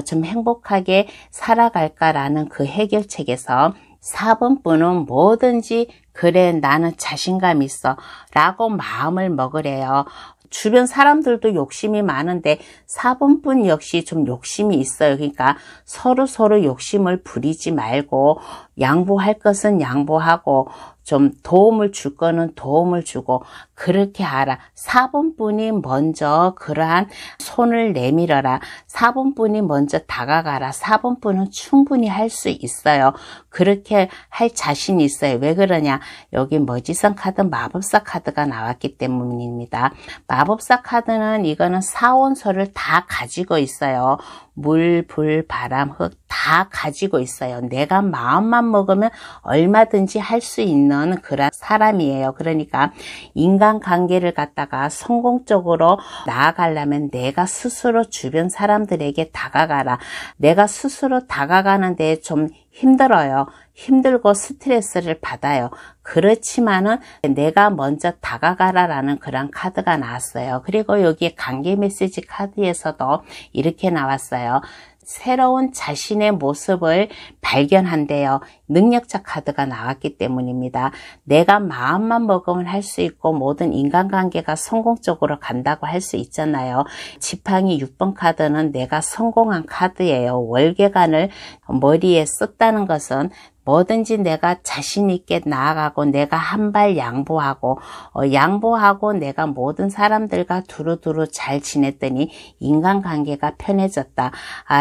좀 행복하게 살아갈까라는 그 해결책에서 4번 분은 뭐든지 그래 나는 자신감 있어 라고 마음을 먹으래요. 주변 사람들도 욕심이 많은데 4번 분 역시 좀 욕심이 있어요. 그러니까 서로 욕심을 부리지 말고 양보할 것은 양보하고 좀 도움을 줄 거는 도움을 주고 그렇게 하라. 4번 분이 먼저 그러한 손을 내밀어라. 4번 분이 먼저 다가가라. 4번 분은 충분히 할 수 있어요. 그렇게 할 자신이 있어요. 왜 그러냐? 여기 머지선 카드, 마법사 카드가 나왔기 때문입니다. 마법사 카드는 이거는 사원소를 다 가지고 있어요. 물, 불, 바람, 흙 다 가지고 있어요. 내가 마음만 먹으면 얼마든지 할 수 있는 그런 사람이에요. 그러니까 인간관계를 갖다가 성공적으로 나아가려면 내가 스스로 주변 사람들에게 다가가라. 내가 스스로 다가가는데 좀 힘들어요. 힘들고 스트레스를 받아요. 그렇지만은 내가 먼저 다가가라라는 그런 카드가 나왔어요. 그리고 여기에 관계 메시지 카드에서도 이렇게 나왔어요. 새로운 자신의 모습을 발견한대요. 능력자 카드가 나왔기 때문입니다. 내가 마음만 먹으면 할 수 있고 모든 인간관계가 성공적으로 간다고 할 수 있잖아요. 지팡이 6번 카드는 내가 성공한 카드예요. 월계관을 머리에 썼다는 것은 뭐든지 내가 자신 있게 나아가고 내가 한 발 양보하고 내가 모든 사람들과 두루두루 잘 지냈더니 인간관계가 편해졌다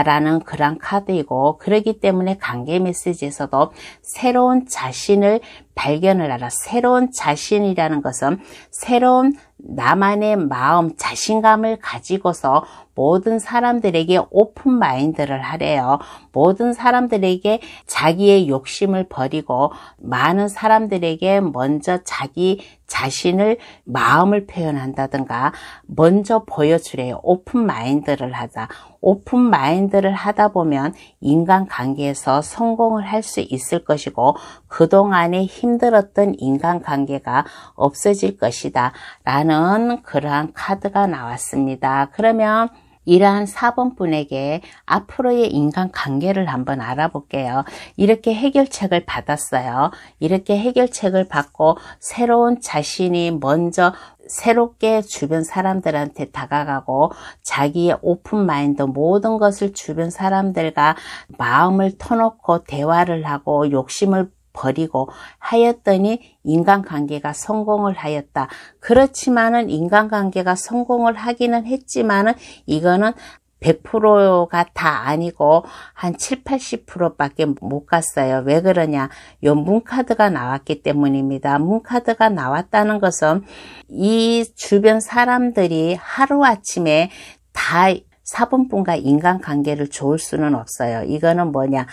라는 그런 카드이고 그렇기 때문에 관계 메시지에서도 새로운 자신을 발견을 하라. 새로운 자신이라는 것은 새로운 나만의 마음, 자신감을 가지고서 모든 사람들에게 오픈 마인드를 하래요. 모든 사람들에게 자기의 욕심을 버리고 많은 사람들에게 먼저 자기 자신을 마음을 표현한다든가 먼저 보여주래요. 오픈 마인드를 하자. 오픈 마인드를 하다 보면 인간관계에서 성공을 할 수 있을 것이고 그동안에 힘들었던 인간관계가 없어질 것이다 라는 그러한 카드가 나왔습니다. 그러면 이러한 4번 분에게 앞으로의 인간관계를 한번 알아볼게요. 이렇게 해결책을 받았어요. 이렇게 해결책을 받고 새로운 자신이 먼저 새롭게 주변 사람들한테 다가가고 자기의 오픈 마인드 모든 것을 주변 사람들과 마음을 터놓고 대화를 하고 욕심을 버리고 하였더니 인간관계가 성공을 하였다. 그렇지만은 인간관계가 성공을 하기는 했지만은 이거는 100%가 다 아니고 한 7, 80%밖에 못 갔어요. 왜 그러냐? 요 문카드가 나왔기 때문입니다. 문카드가 나왔다는 것은 이 주변 사람들이 하루아침에 다 4번 분과 인간관계를 좋을 수는 없어요. 이거는 뭐냐?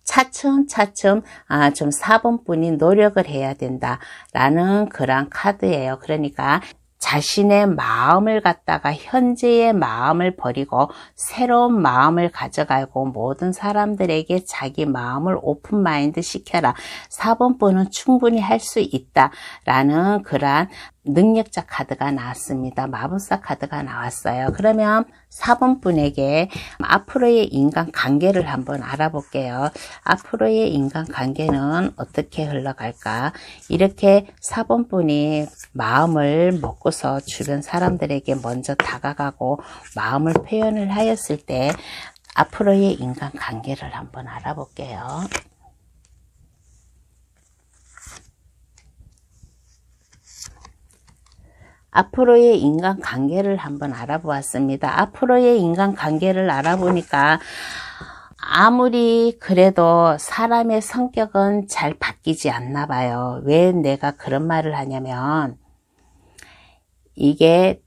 차츰차츰 좀 4번분이 노력을 해야 된다라는 그런 카드예요. 그러니까 자신의 마음을 갖다가 현재의 마음을 버리고 새로운 마음을 가져가고 모든 사람들에게 자기 마음을 오픈마인드 시켜라. 4번분은 충분히 할 수 있다라는 그러한 능력자 카드가 나왔습니다. 마법사 카드가 나왔어요. 그러면 4번분에게 앞으로의 인간관계를 한번 알아볼게요. 앞으로의 인간관계는 어떻게 흘러갈까? 이렇게 4번분이 마음을 먹고서 주변 사람들에게 먼저 다가가고 마음을 표현을 하였을 때 앞으로의 인간관계를 한번 알아볼게요. 앞으로의 인간관계를 한번 알아보았습니다. 앞으로의 인간관계를 알아보니까 아무리 그래도 사람의 성격은 잘 바뀌지 않나 봐요. 왜 내가 그런 말을 하냐면 이게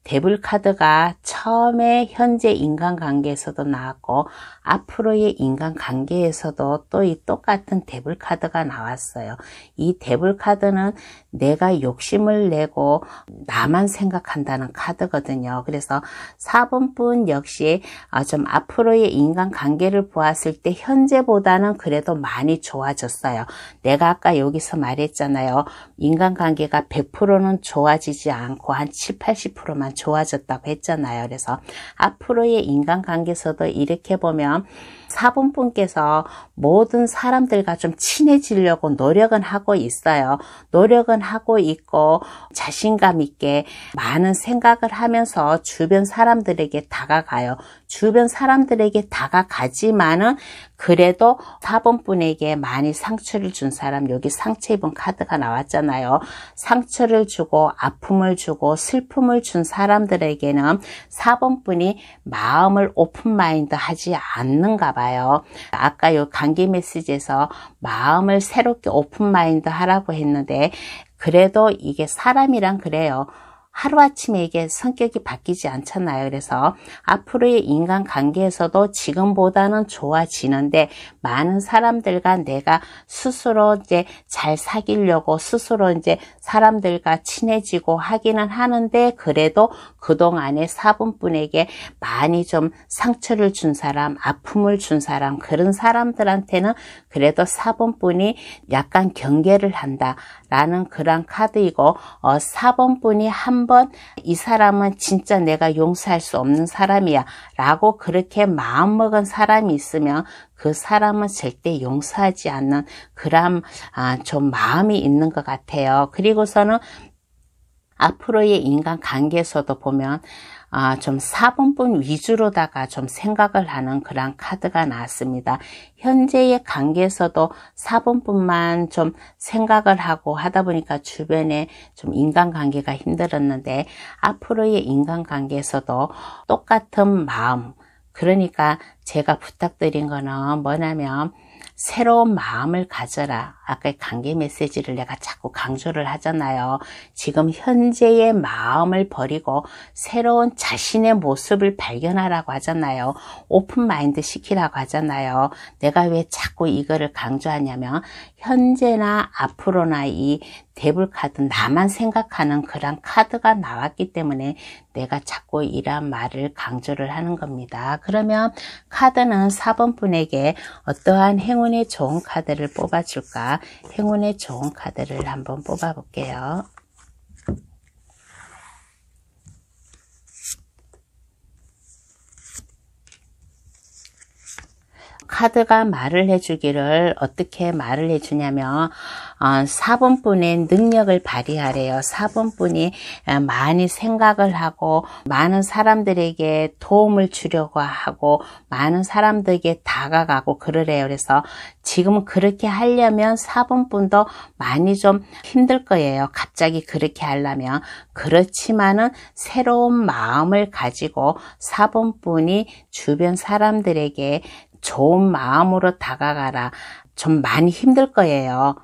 데블 카드가 처음에 현재 인간관계에서도 나왔고 앞으로의 인간관계에서도 또 이 똑같은 데블 카드가 나왔어요. 이 데블 카드는 내가 욕심을 내고 나만 생각한다는 카드거든요. 그래서 4번분 역시 좀 앞으로의 인간관계를 보았을 때 현재보다는 그래도 많이 좋아졌어요. 내가 아까 여기서 말했잖아요. 인간관계가 100%는 좋아지지 않고 한 7, 80%만 좋아졌다고 했잖아요. 그래서 앞으로의 인간관계에서도 이렇게 보면 4번분께서 모든 사람들과 좀 친해지려고 노력은 하고 있어요. 노력은 하고 있고 자신감 있게 많은 생각을 하면서 주변 사람들에게 다가가요. 주변 사람들에게 다가가지만은 그래도 4번분에게 많이 상처를 준 사람, 여기 상처 입은 카드가 나왔잖아요. 상처를 주고 아픔을 주고 슬픔을 준 사람들에게는 4번분이 마음을 오픈마인드 하지 않는가 봐요. 아까 요 관계 메시지에서 마음을 새롭게 오픈마인드 하라고 했는데 그래도 이게 사람이란 그래요. 하루아침에 이게 성격이 바뀌지 않잖아요. 그래서 앞으로의 인간관계에서도 지금보다는 좋아지는데 많은 사람들과 내가 스스로 이제 잘 사귀려고 스스로 이제 사람들과 친해지고 하기는 하는데 그래도 그동안에 4번분에게 많이 좀 상처를 준 사람, 아픔을 준 사람 그런 사람들한테는 그래도 4번분이 약간 경계를 한다라는 그런 카드이고 4번분이 한번 이 사람은 진짜 내가 용서할 수 없는 사람이야 라고 그렇게 마음먹은 사람이 있으면 그 사람은 절대 용서하지 않는 그런 좀 마음이 있는 것 같아요. 그리고서는 앞으로의 인간관계에서도 보면 좀 4번분 위주로다가 좀 생각을 하는 그런 카드가 나왔습니다. 현재의 관계에서도 4번분만 좀 생각을 하고 하다 보니까 주변에 좀 인간관계가 힘들었는데 앞으로의 인간관계에서도 똑같은 마음, 그러니까 제가 부탁드린 거는 뭐냐면 새로운 마음을 가져라. 아까 관계 메시지를 내가 자꾸 강조를 하잖아요. 지금 현재의 마음을 버리고 새로운 자신의 모습을 발견하라고 하잖아요. 오픈마인드 시키라고 하잖아요. 내가 왜 자꾸 이거를 강조하냐면 현재나 앞으로나 이 데블 카드 나만 생각하는 그런 카드가 나왔기 때문에 내가 자꾸 이런 말을 강조를 하는 겁니다. 그러면 카드는 4번분에게 어떠한 행운의 좋은 카드를 뽑아줄까? 행운의 좋은 카드를 한번 뽑아볼게요. 카드가 말을 해주기를 어떻게 말을 해주냐면 4번분의 능력을 발휘하래요. 4번분이 많이 생각을 하고 많은 사람들에게 도움을 주려고 하고 많은 사람들에게 다가가고 그러래요. 그래서 지금 그렇게 하려면 4번분도 많이 좀 힘들 거예요. 갑자기 그렇게 하려면. 그렇지만은 새로운 마음을 가지고 4번분이 주변 사람들에게 좋은 마음으로 다가가라. 좀 많이 힘들 거예요.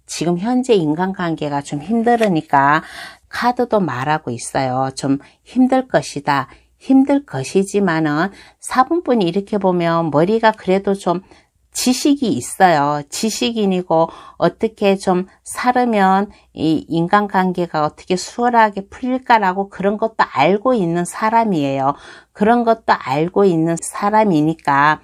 지금 현재 인간관계가 좀 힘들으니까 카드도 말하고 있어요. 좀 힘들 것이다. 힘들 것이지만은 4번분이 이렇게 보면 머리가 그래도 좀 지식이 있어요. 지식인이고 어떻게 좀 살으면 이 인간관계가 어떻게 수월하게 풀릴까라고 그런 것도 알고 있는 사람이에요. 그런 것도 알고 있는 사람이니까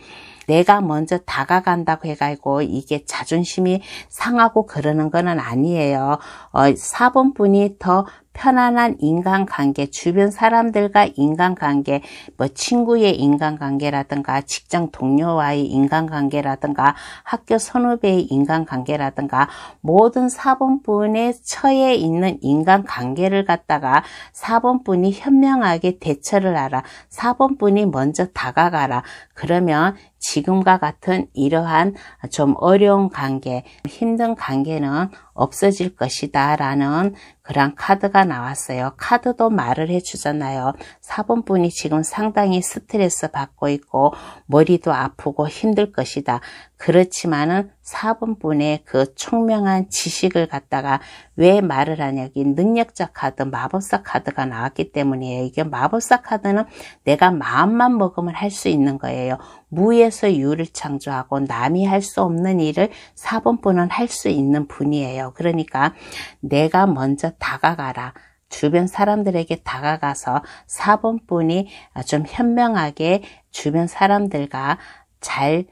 내가 먼저 다가간다고 해가지고 이게 자존심이 상하고 그러는 거는 아니에요. 4번분이 더 편안한 인간관계, 주변 사람들과 인간관계, 뭐 친구의 인간관계라든가 직장 동료와의 인간관계라든가 학교 선후배의 인간관계라든가 모든 4번분에 처해 있는 인간관계를 갖다가 4번분이 현명하게 대처를 하라. 4번분이 먼저 다가가라. 그러면 지금과 같은 이러한 좀 어려운 관계, 힘든 관계는 없어질 것이다 라는 그런 카드가 나왔어요. 카드도 말을 해주잖아요. 4번분이 지금 상당히 스트레스 받고 있고 머리도 아프고 힘들 것이다. 그렇지만은 4번분의 그 총명한 지식을 갖다가 왜 말을 하냐. 여기 능력자 카드, 마법사 카드가 나왔기 때문이에요. 이게 마법사 카드는 내가 마음만 먹으면 할 수 있는 거예요. 무에서 유를 창조하고 남이 할 수 없는 일을 4번분은 할 수 있는 분이에요. 그러니까 내가 먼저 다가가라. 주변 사람들에게 다가가서 4번분이 좀 현명하게 주변 사람들과 잘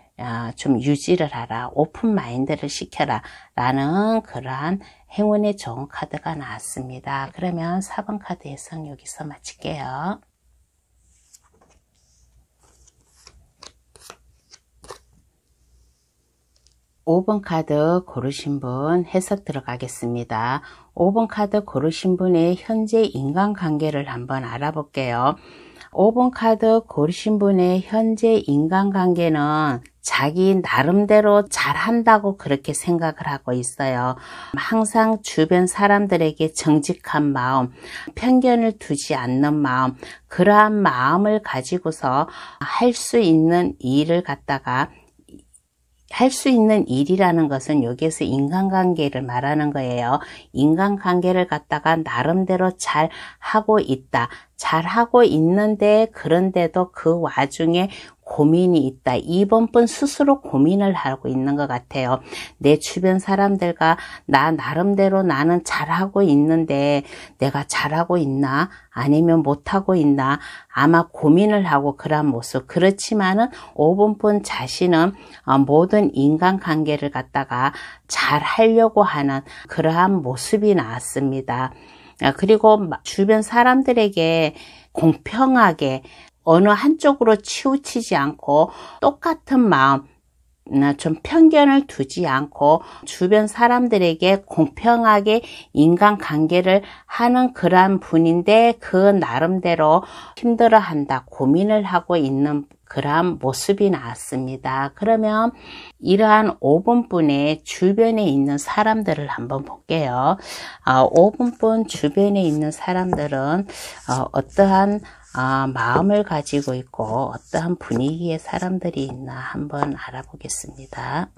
좀 유지를 하라. 오픈 마인드를 시켜라. 라는 그러한 행운의 좋은 카드가 나왔습니다. 그러면 4번 카드 예상 여기서 마칠게요. 5번 카드 고르신 분 해석 들어가겠습니다. 5번 카드 고르신 분의 현재 인간관계를 한번 알아볼게요. 5번 카드 고르신 분의 현재 인간관계는 자기 나름대로 잘한다고 그렇게 생각을 하고 있어요. 항상 주변 사람들에게 정직한 마음, 편견을 두지 않는 마음, 그러한 마음을 가지고서 할 수 있는 일을 갖다가 할 수 있는 일이라는 것은 여기에서 인간관계를 말하는 거예요. 인간관계를 갖다가 나름대로 잘 하고 있다. 잘 하고 있는데 그런데도 그 와중에 고민이 있다. 2번 분 스스로 고민을 하고 있는 것 같아요. 내 주변 사람들과 나 나름대로 나는 잘하고 있는데 내가 잘하고 있나? 아니면 못하고 있나? 아마 고민을 하고 그런 모습. 그렇지만은 5번 분 자신은 모든 인간관계를 갖다가 잘 하려고 하는 그러한 모습이 나왔습니다. 그리고 주변 사람들에게 공평하게 어느 한쪽으로 치우치지 않고 똑같은 마음, 좀 편견을 두지 않고 주변 사람들에게 공평하게 인간관계를 하는 그러한 분인데 그 나름대로 힘들어한다, 고민을 하고 있는 그러한 모습이 나왔습니다. 그러면 이러한 5번 분의 주변에 있는 사람들을 한번 볼게요. 5번 분 주변에 있는 사람들은 어떠한 마음을 가지고 있고 어떠한 분위기의 사람들이 있나 한번 알아보겠습니다.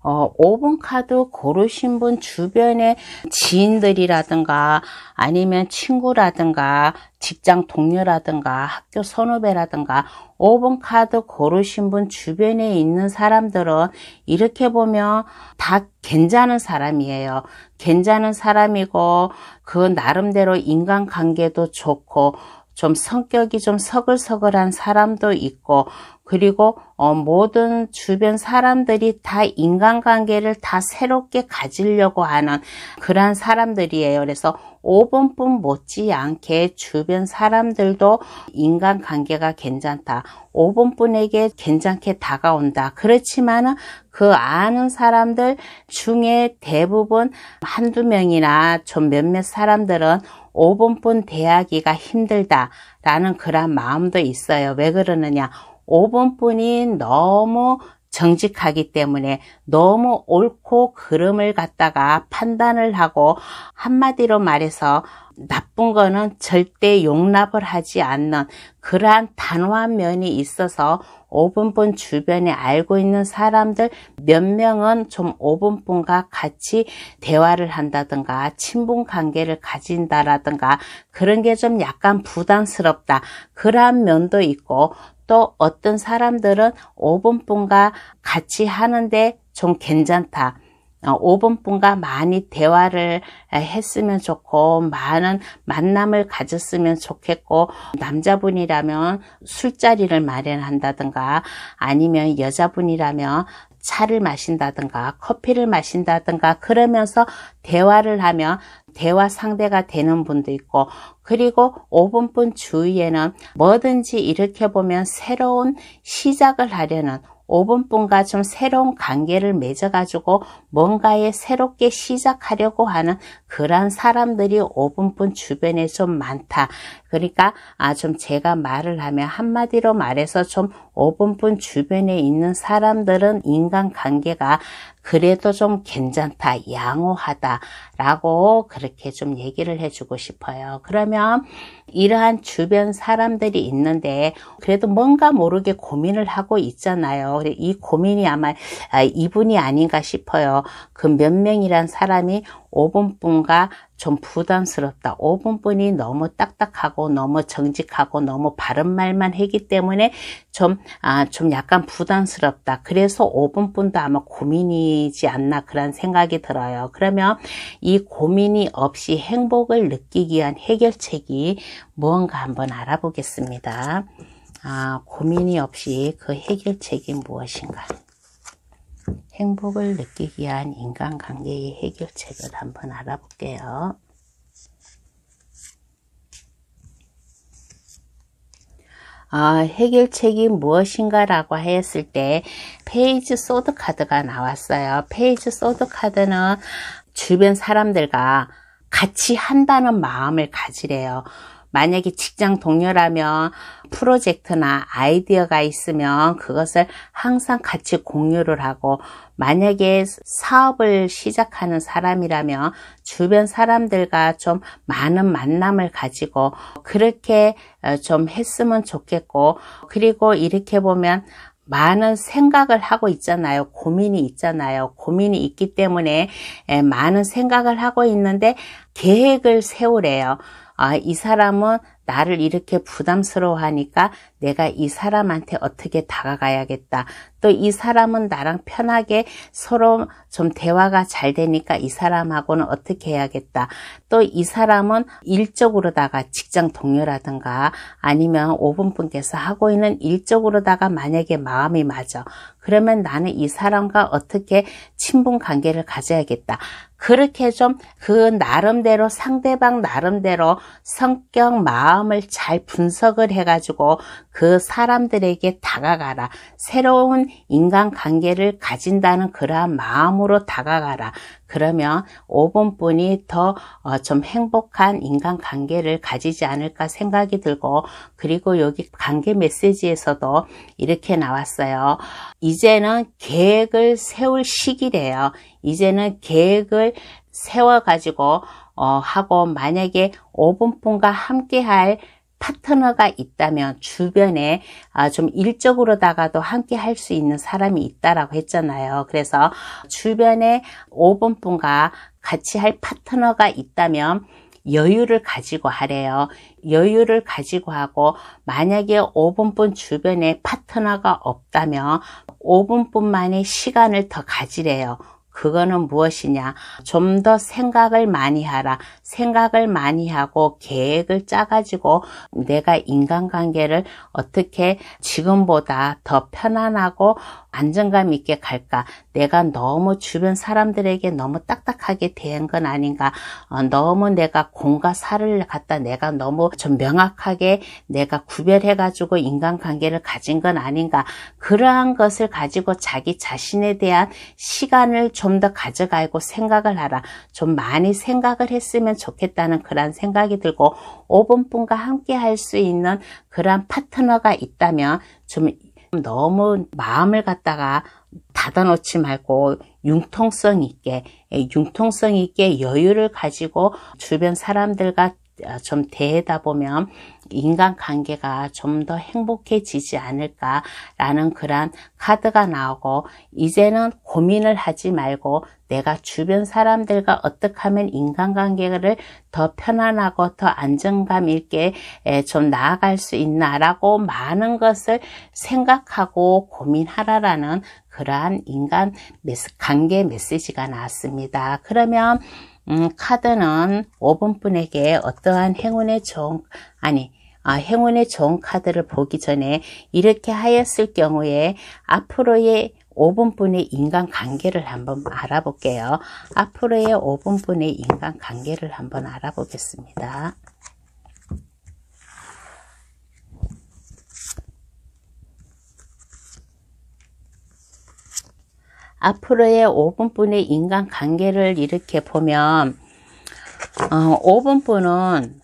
5번 카드 고르신 분 주변에 지인들이라든가 아니면 친구라든가 직장 동료라든가 학교 선후배라든가 5번 카드 고르신 분 주변에 있는 사람들은 이렇게 보면 다 괜찮은 사람이에요. 괜찮은 사람이고 그 나름대로 인간관계도 좋고 좀 성격이 좀 서글서글한 사람도 있고 그리고 모든 주변 사람들이 다 인간관계를 다 새롭게 가지려고 하는 그러한 사람들이에요. 그래서 5번 분 못지않게 주변 사람들도 인간관계가 괜찮다. 5번 분에게 괜찮게 다가온다. 그렇지만은 그 아는 사람들 중에 대부분 한두 명이나 좀 몇몇 사람들은 5번 분 대하기가 힘들다라는 그런 마음도 있어요. 왜 그러느냐? 5번 분이 너무 정직하기 때문에 너무 옳고 그름을 갖다가 판단을 하고 한마디로 말해서 나쁜 거는 절대 용납을 하지 않는 그러한 단호한 면이 있어서 5분분 주변에 알고 있는 사람들 몇 명은 좀 5분분과 같이 대화를 한다든가 친분 관계를 가진다라든가 그런 게 좀 약간 부담스럽다. 그러한 면도 있고 또 어떤 사람들은 5분분과 같이 하는데 좀 괜찮다. 5분분과 많이 대화를 했으면 좋고 많은 만남을 가졌으면 좋겠고 남자분이라면 술자리를 마련한다든가 아니면 여자분이라면 차를 마신다든가 커피를 마신다든가 그러면서 대화를 하면 대화 상대가 되는 분도 있고 그리고 5분분 주위에는 뭐든지 이렇게 보면 새로운 시작을 하려는 5분분과 좀 새로운 관계를 맺어가지고 뭔가에 새롭게 시작하려고 하는 그런 사람들이 5분분 주변에 좀 많다. 그러니까 좀 제가 말을 하면 한마디로 말해서 좀 5분분 주변에 있는 사람들은 인간관계가 그래도 좀 괜찮다, 양호하다 라고 그렇게 좀 얘기를 해주고 싶어요. 그러면 이러한 주변 사람들이 있는데 그래도 뭔가 모르게 고민을 하고 있잖아요. 이 고민이 아마 이분이 아닌가 싶어요. 그 몇 명이란 사람이 5분분과 좀 부담스럽다. 5분분이 너무 딱딱하고 너무 정직하고 너무 바른 말만 하기 때문에 좀 약간 부담스럽다. 그래서 5분분도 아마 고민이지 않나 그런 생각이 들어요. 그러면 이 고민이 없이 행복을 느끼기 위한 해결책이 무언가 한번 알아보겠습니다. 고민이 없이 그 해결책이 무엇인가? 행복을 느끼기 위한 인간관계의 해결책을 한번 알아볼게요. 해결책이 무엇인가 라고 했을 때 페이지 소드 카드가 나왔어요. 페이지 소드 카드는 주변 사람들과 같이 한다는 마음을 가지래요. 만약에 직장 동료라면 프로젝트나 아이디어가 있으면 그것을 항상 같이 공유를 하고 만약에 사업을 시작하는 사람이라면 주변 사람들과 좀 많은 만남을 가지고 그렇게 좀 했으면 좋겠고 그리고 이렇게 보면 많은 생각을 하고 있잖아요. 고민이 있잖아요. 고민이 있기 때문에 많은 생각을 하고 있는데 계획을 세우래요. 이 사람은 나를 이렇게 부담스러워하니까 내가 이 사람한테 어떻게 다가가야겠다. 또 이 사람은 나랑 편하게 서로 좀 대화가 잘 되니까 이 사람하고는 어떻게 해야겠다. 또 이 사람은 일적으로다가 직장 동료라든가 아니면 5분분께서 하고 있는 일적으로다가 만약에 마음이 맞아. 그러면 나는 이 사람과 어떻게 친분 관계를 가져야겠다. 그렇게 좀 그 나름대로 상대방 나름대로 성격, 마음을 잘 분석을 해가지고 그 사람들에게 다가가라. 새로운 인간관계를 가진다는 그러한 마음으로 다가가라. 그러면 5분분이 더 좀 행복한 인간관계를 가지지 않을까 생각이 들고 그리고 여기 관계 메시지에서도 이렇게 나왔어요. 이제는 계획을 세울 시기래요. 이제는 계획을 세워가지고 하고 만약에 5분분과 함께할 파트너가 있다면 주변에 좀 일적으로다가도 함께 할 수 있는 사람이 있다라고 했잖아요. 그래서 주변에 5분분과 같이 할 파트너가 있다면 여유를 가지고 하래요. 여유를 가지고 하고 만약에 5분분 주변에 파트너가 없다면 5분분만의 시간을 더 가지래요. 그거는 무엇이냐? 좀 더 생각을 많이 하라. 생각을 많이 하고 계획을 짜가지고 내가 인간관계를 어떻게 지금보다 더 편안하고 안정감 있게 갈까? 내가 너무 주변 사람들에게 너무 딱딱하게 대한 건 아닌가? 너무 내가 공과 사를 갖다 내가 너무 좀 명확하게 내가 구별해가지고 인간관계를 가진 건 아닌가? 그러한 것을 가지고 자기 자신에 대한 시간을 좀 더 가져가고 생각을 하라. 좀 많이 생각을 했으면 좋겠다는 그런 생각이 들고 5분분과 함께 할 수 있는 그런 파트너가 있다면 좀 너무 마음을 갖다가 닫아놓지 말고 융통성 있게 여유를 가지고 주변 사람들과 좀 대하다 보면 인간관계가 좀 더 행복해지지 않을까라는 그런 카드가 나오고, 이제는 고민을 하지 말고 내가 주변 사람들과 어떻게 하면 인간관계를 더 편안하고 더 안정감 있게 좀 나아갈 수 있나라고 많은 것을 생각하고 고민하라라는 그러한 관계 메시지가 나왔습니다. 그러면 카드는 5번 분에게 어떠한 행운의 좋은 카드를 보기 전에 이렇게 하였을 경우에 앞으로의 5번 분의 인간관계를 한번 알아볼게요. 앞으로의 5번 분의 인간관계를 한번 알아보겠습니다. 앞으로의 5번 분의 인간관계를 이렇게 보면 5번 분은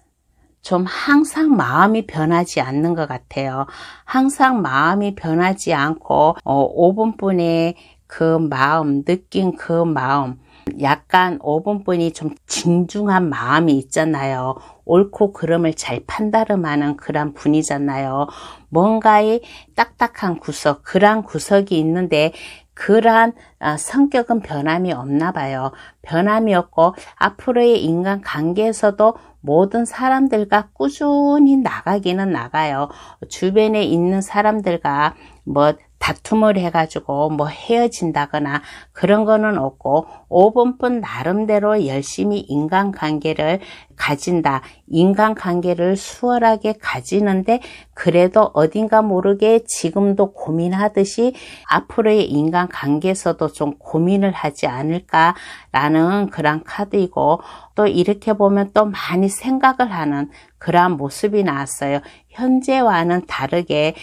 좀 항상 마음이 변하지 않는 것 같아요. 항상 마음이 변하지 않고 5번 분의 그 마음, 느낀 그 마음, 약간 5번 분이 좀 진중한 마음이 있잖아요. 옳고 그름을 잘 판단하는 그런 분이잖아요. 뭔가의 딱딱한 구석, 그런 구석이 있는데 그러한 성격은 변함이 없나 봐요. 변함이 없고 앞으로의 인간관계에서도 모든 사람들과 꾸준히 나가기는 나가요. 주변에 있는 사람들과 뭐 다툼을 해가지고 뭐 헤어진다거나 그런 거는 없고 5번분 나름대로 열심히 인간관계를 가진다. 인간관계를 수월하게 가지는데 그래도 어딘가 모르게 지금도 고민하듯이 앞으로의 인간관계에서도 좀 고민을 하지 않을까라는 그런 카드이고, 또 이렇게 보면 또 많이 생각을 하는 그러한 모습이 나왔어요. 현재와는 다르게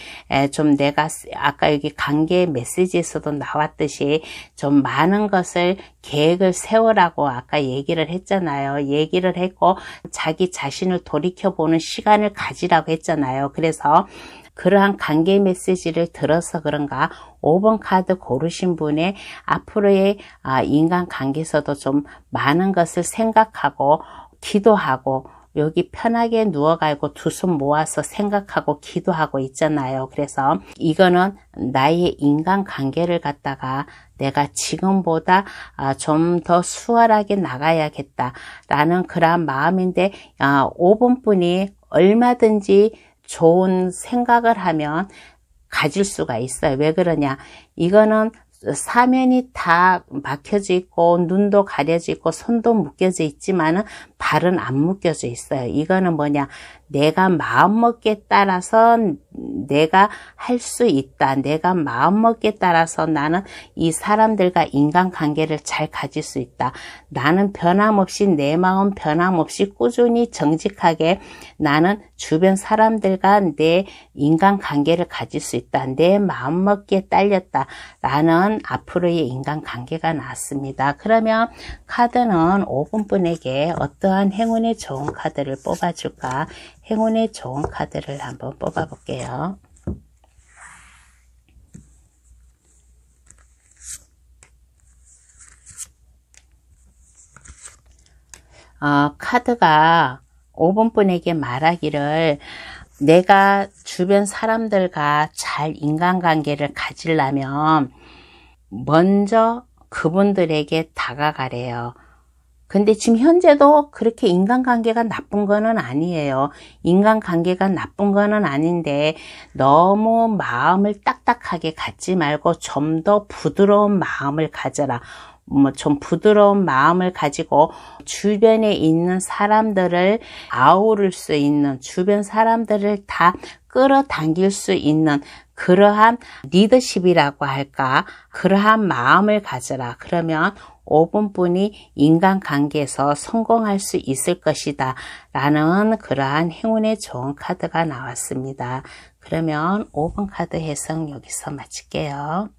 좀 내가 아까 여기 관계 메시지에서도 나왔듯이 좀 많은 것을 계획을 세우라고 아까 얘기를 했잖아요. 얘기를 했고 자기 자신을 돌이켜보는 시간을 가지라고 했잖아요. 그래서 그러한 관계 메시지를 들어서 그런가 5번 카드 고르신 분의 앞으로의 인간관계에서도 좀 많은 것을 생각하고 기도하고 여기 편하게 누워가지고 두 손 모아서 생각하고 기도하고 있잖아요. 그래서 이거는 나의 인간관계를 갖다가 내가 지금보다 좀 더 수월하게 나가야겠다라는 그런 마음인데 5번 분이 얼마든지 좋은 생각을 하면 가질 수가 있어요. 왜 그러냐? 이거는 사면이 다 막혀져 있고 눈도 가려져 있고 손도 묶여져 있지만은 발은 안 묶여져 있어요. 이거는 뭐냐? 내가 마음먹기에 따라서 내가 할 수 있다. 내가 마음먹기에 따라서 나는 이 사람들과 인간관계를 잘 가질 수 있다. 나는 변함없이 내 마음 변함없이 꾸준히 정직하게 나는 주변 사람들과 내 인간관계를 가질 수 있다. 내 마음먹기에 딸렸다. 라는 앞으로의 인간관계가 나왔습니다. 그러면 카드는 5번 분에게 어떠한 행운의 좋은 카드를 뽑아줄까? 행운의 좋은 카드를 한번 뽑아볼게요. 카드가 5번 분에게 말하기를 내가 주변 사람들과 잘 인간관계를 가지려면 먼저 그분들에게 다가가래요. 근데 지금 현재도 그렇게 인간관계가 나쁜 거는 아니에요. 인간관계가 나쁜 거는 아닌데 너무 마음을 딱딱하게 갖지 말고 좀 더 부드러운 마음을 가져라. 좀 부드러운 마음을 가지고 주변에 있는 사람들을 아우를 수 있는, 주변 사람들을 다 끌어당길 수 있는 그러한 리더십이라고 할까? 그러한 마음을 가져라. 그러면 5번 분이 인간관계에서 성공할 수 있을 것이다 라는 그러한 행운의 좋은 카드가 나왔습니다. 그러면 5번 카드 해석 여기서 마칠게요.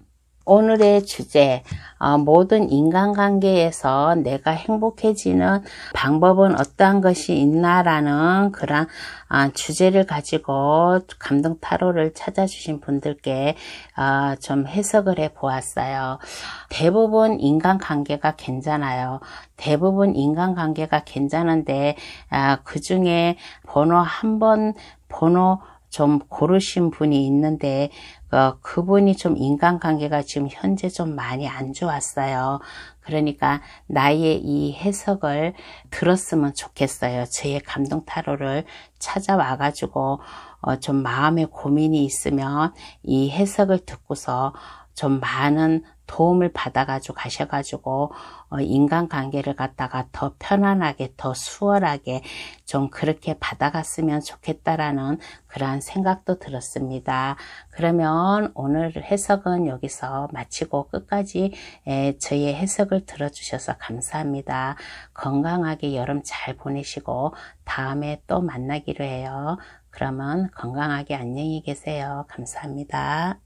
오늘의 주제, 모든 인간관계에서 내가 행복해지는 방법은 어떠한 것이 있나라는 그런 주제를 가지고 감동 타로를 찾아주신 분들께 좀 해석을 해 보았어요. 대부분 인간관계가 괜찮아요. 대부분 인간관계가 괜찮은데 그 중에 번호 좀 고르신 분이 있는데 그분이 좀 인간관계가 지금 현재 좀 많이 안 좋았어요. 그러니까 나의 이 해석을 들었으면 좋겠어요. 저의 감동 타로를 찾아와 가지고 좀 마음에 고민이 있으면 이 해석을 듣고서 좀 많은 도움을 받아가지고 가셔가지고 인간관계를 갖다가 더 편안하게 더 수월하게 좀 그렇게 받아갔으면 좋겠다라는 그러한 생각도 들었습니다. 그러면 오늘 해석은 여기서 마치고 끝까지 저의 해석을 들어주셔서 감사합니다. 건강하게 여름 잘 보내시고 다음에 또 만나기로 해요. 그러면 건강하게 안녕히 계세요. 감사합니다.